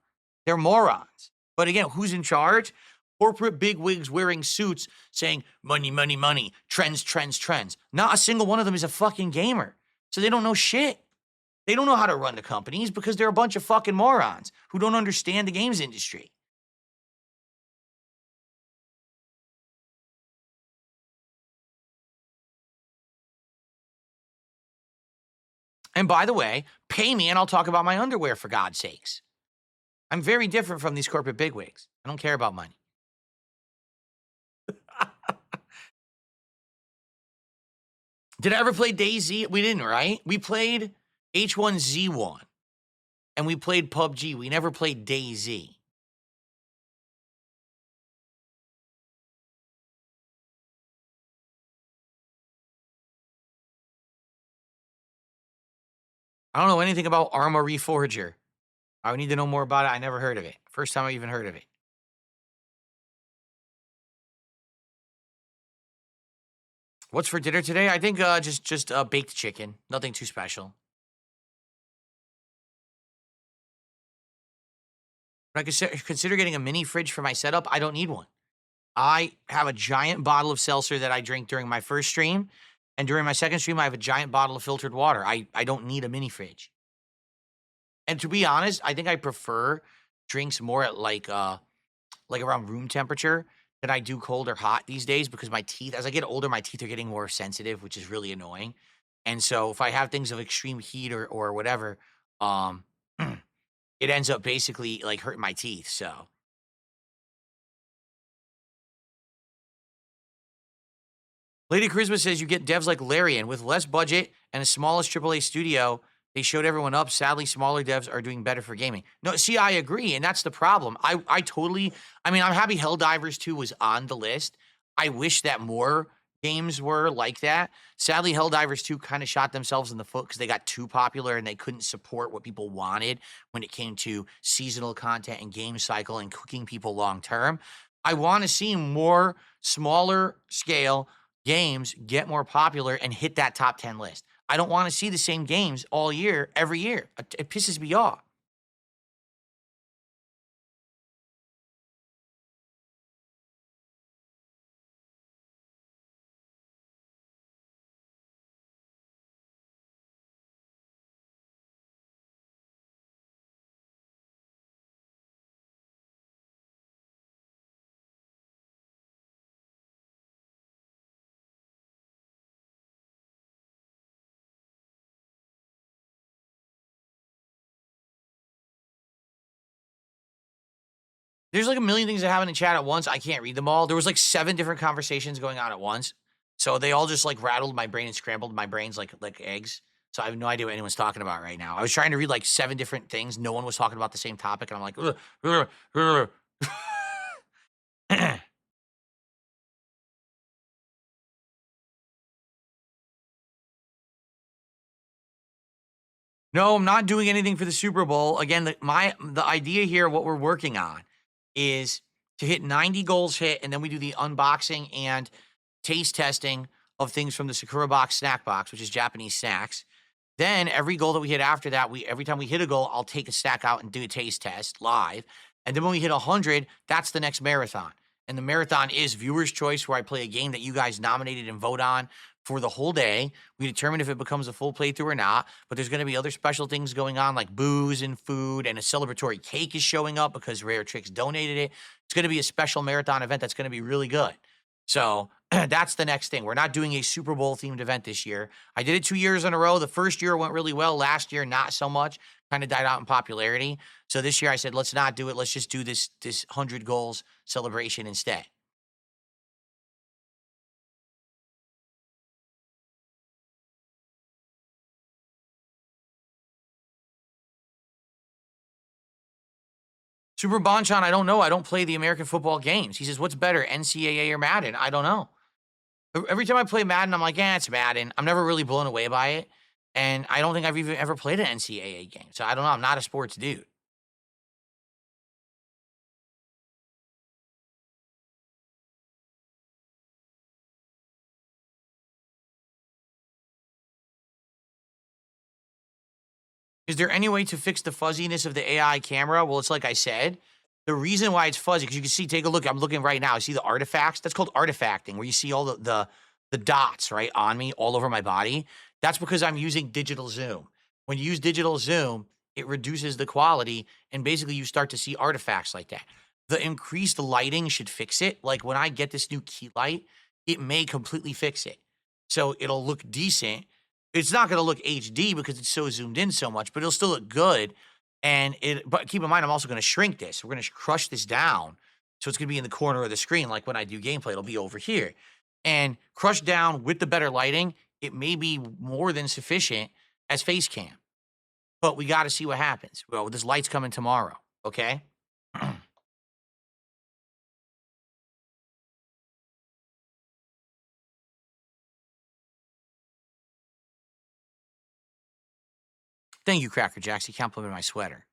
A: They're morons. But again, who's in charge? Corporate bigwigs wearing suits saying, money, money, money, trends, trends, trends. Not a single one of them is a fucking gamer. So they don't know shit. They don't know how to run the companies because they're a bunch of fucking morons who don't understand the games industry. And by the way, pay me and I'll talk about my underwear, for God's sakes. I'm very different from these corporate bigwigs. I don't care about money. Did I ever play DayZ? We didn't, right? We played H1Z1 and we played PUBG. We never played DayZ. I don't know anything about Arma Reforger. I would need to know more about it. I never heard of it. First time I even heard of it. What's for dinner today? I think just baked chicken. Nothing too special. Would I consider getting a mini fridge for my setup? I don't need one. I have a giant bottle of seltzer that I drink during my first stream. And during my second stream, I have a giant bottle of filtered water. I don't need a mini fridge. And to be honest, I think I prefer drinks more at like around room temperature than I do cold or hot these days, because my teeth, as I get older, my teeth are getting more sensitive, which is really annoying. And so if I have things of extreme heat or whatever, it ends up basically like hurting my teeth. So Lady Charisma says you get devs like Larian with less budget and the smallest AAA studio. They showed everyone up. Sadly, smaller devs are doing better for gaming. No, see, I agree, and that's the problem. I'm happy Helldivers 2 was on the list. I wish that more games were like that. Sadly, Helldivers 2 kind of shot themselves in the foot because they got too popular and they couldn't support what people wanted when it came to seasonal content and game cycle and cooking people long term. I want to see more smaller scale games get more popular and hit that top 10 list. I don't want to see the same games all year, every year. It pisses me off. There's like a million things that happen in chat at once. I can't read them all. There was like 7 different conversations going on at once. So they all just like rattled my brain and scrambled my brains like eggs. So I have no idea what anyone's talking about right now. I was trying to read like 7 different things. No one was talking about the same topic. And I'm like, ugh, ugh, ugh. No, I'm not doing anything for the Super Bowl. Again, the idea here, what we're working on, is to hit 90 goals hit, and then we do the unboxing and taste testing of things from the Sakura Box snack box, which is Japanese snacks. Then every goal that we hit after that, every time we hit a goal, I'll take a stack out and do a taste test live. And then when we hit 100, that's the next marathon. And the marathon is viewer's choice, where I play a game that you guys nominated and vote on for the whole day. We determine if it becomes a full playthrough or not. But there's going to be other special things going on, like booze and food, and a celebratory cake is showing up because Rare Tricks donated it. It's going to be a special marathon event that's going to be really good. So that's the next thing. We're not doing a Super Bowl themed event this year. I did it 2 years in a row. The first year went really well. Last year, not so much. Kind of died out in popularity. So this year I said, let's not do it. Let's just do this 100 goals celebration instead. Super Bonchan, I don't know. I don't play the American football games. He says, what's better, NCAA or Madden? I don't know. Every time I play Madden, I'm like, yeah, it's Madden. I'm never really blown away by it. And I don't think I've even ever played an NCAA game. So I don't know. I'm not a sports dude. Is there any way to fix the fuzziness of the AI camera? Well, it's like I said, the reason why it's fuzzy, because you can see, take a look. I'm looking right now. I see the artifacts. That's called artifacting, where you see all the dots right on me all over my body. That's because I'm using digital zoom. When you use digital zoom, it reduces the quality, and basically you start to see artifacts like that. The increased lighting should fix it. Like when I get this new key light, it may completely fix it. So it'll look decent. It's not going to look HD because it's so zoomed in so much, but it'll still look good. But keep in mind, I'm also going to shrink this. We're going to crush this down. So it's going to be in the corner of the screen. Like when I do gameplay, it'll be over here. And crushed down with the better lighting, it may be more than sufficient as face cam. But we got to see what happens. Well, this light's coming tomorrow. Okay. Thank you, Cracker Jacks. You complimented my sweater.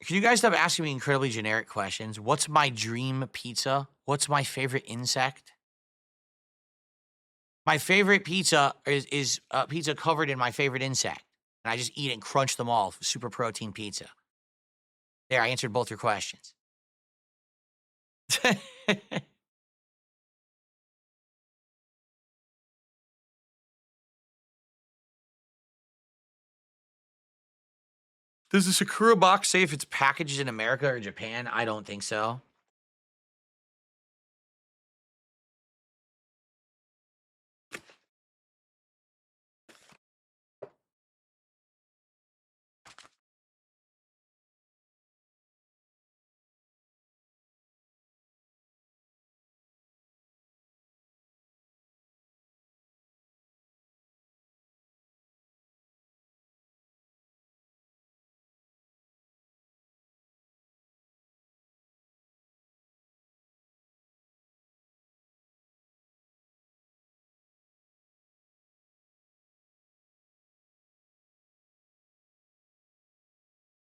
A: Can you guys stop asking me incredibly generic questions? What's my dream pizza? What's my favorite insect? My favorite pizza is pizza covered in my favorite insect. And I just eat and crunch them all. Super protein pizza. There, I answered both your questions. Does the Sakura box say if it's packaged in America or Japan? I don't think so.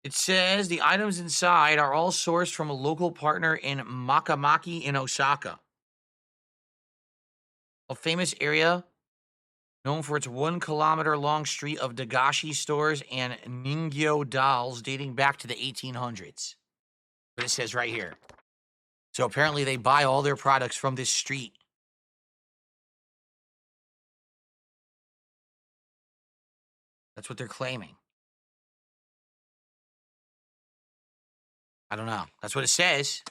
A: It says the items inside are all sourced from a local partner in Makamaki in Osaka, a famous area known for its 1 kilometer long street of dagashi stores and ningyo dolls dating back to the 1800s. What it says right here. So apparently they buy all their products from this street. That's what they're claiming. I don't know. That's what it says.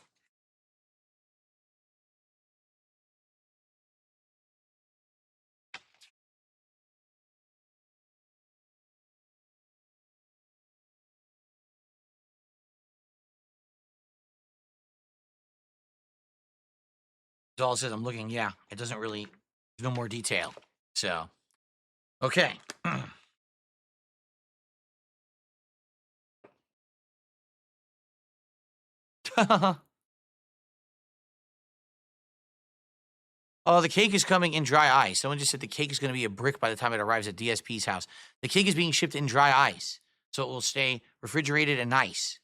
A: That's all it says. I'm looking. Yeah, it doesn't really, there's no more detail. So, okay. Oh, the cake is coming in dry ice. Someone just said the cake is going to be a brick by the time it arrives at DSP's house. The cake is being shipped in dry ice, so it will stay refrigerated and nice.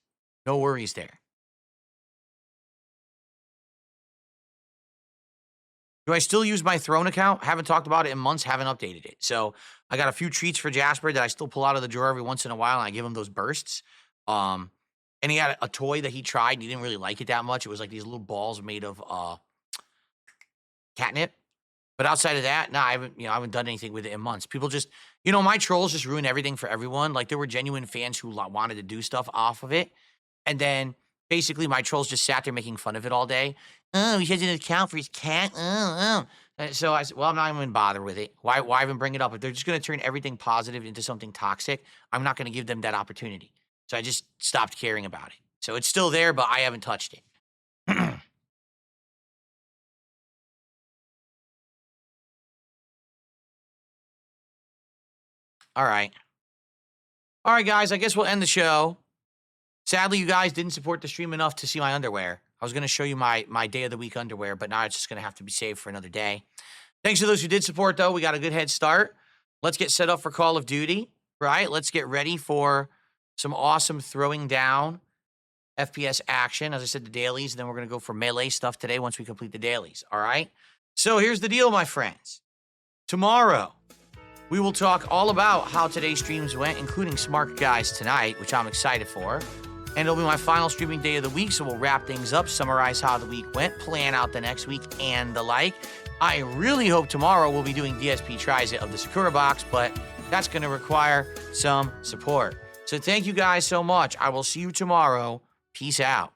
A: No worries there. Do I still use my Throne account? Haven't talked about it in months, haven't updated it. So I got a few treats for Jasper that I still pull out of the drawer every once in a while, and I give him those bursts. And he had a toy that he tried, and he didn't really like it that much. It was like these little balls made of catnip. But outside of that, no, I haven't done anything with it in months. People just, my trolls just ruin everything for everyone. Like, there were genuine fans who wanted to do stuff off of it. And then, basically, my trolls just sat there making fun of it all day. Oh, he has an account for his cat. And so I said, well, I'm not even going to bother with it. Why even bring it up? If they're just going to turn everything positive into something toxic, I'm not going to give them that opportunity. So I just stopped caring about it. So it's still there, but I haven't touched it. All right. All right, guys, I guess we'll end the show. Sadly, you guys didn't support the stream enough to see my underwear. I was going to show you my day of the week underwear, but now it's just going to have to be saved for another day. Thanks to those who did support, though. We got a good head start. Let's get set up for Call of Duty, right? Let's get ready for some awesome throwing down FPS action. As I said, the dailies, and then we're going to go for melee stuff today once we complete the dailies, all right? So here's the deal, my friends. Tomorrow, we will talk all about how today's streams went, including Smart Guys tonight, which I'm excited for. And it'll be my final streaming day of the week, so we'll wrap things up, summarize how the week went, plan out the next week, and the like. I really hope tomorrow we'll be doing DSP Tries It of the Sakura box, but that's going to require some support. So thank you guys so much. I will see you tomorrow. Peace out.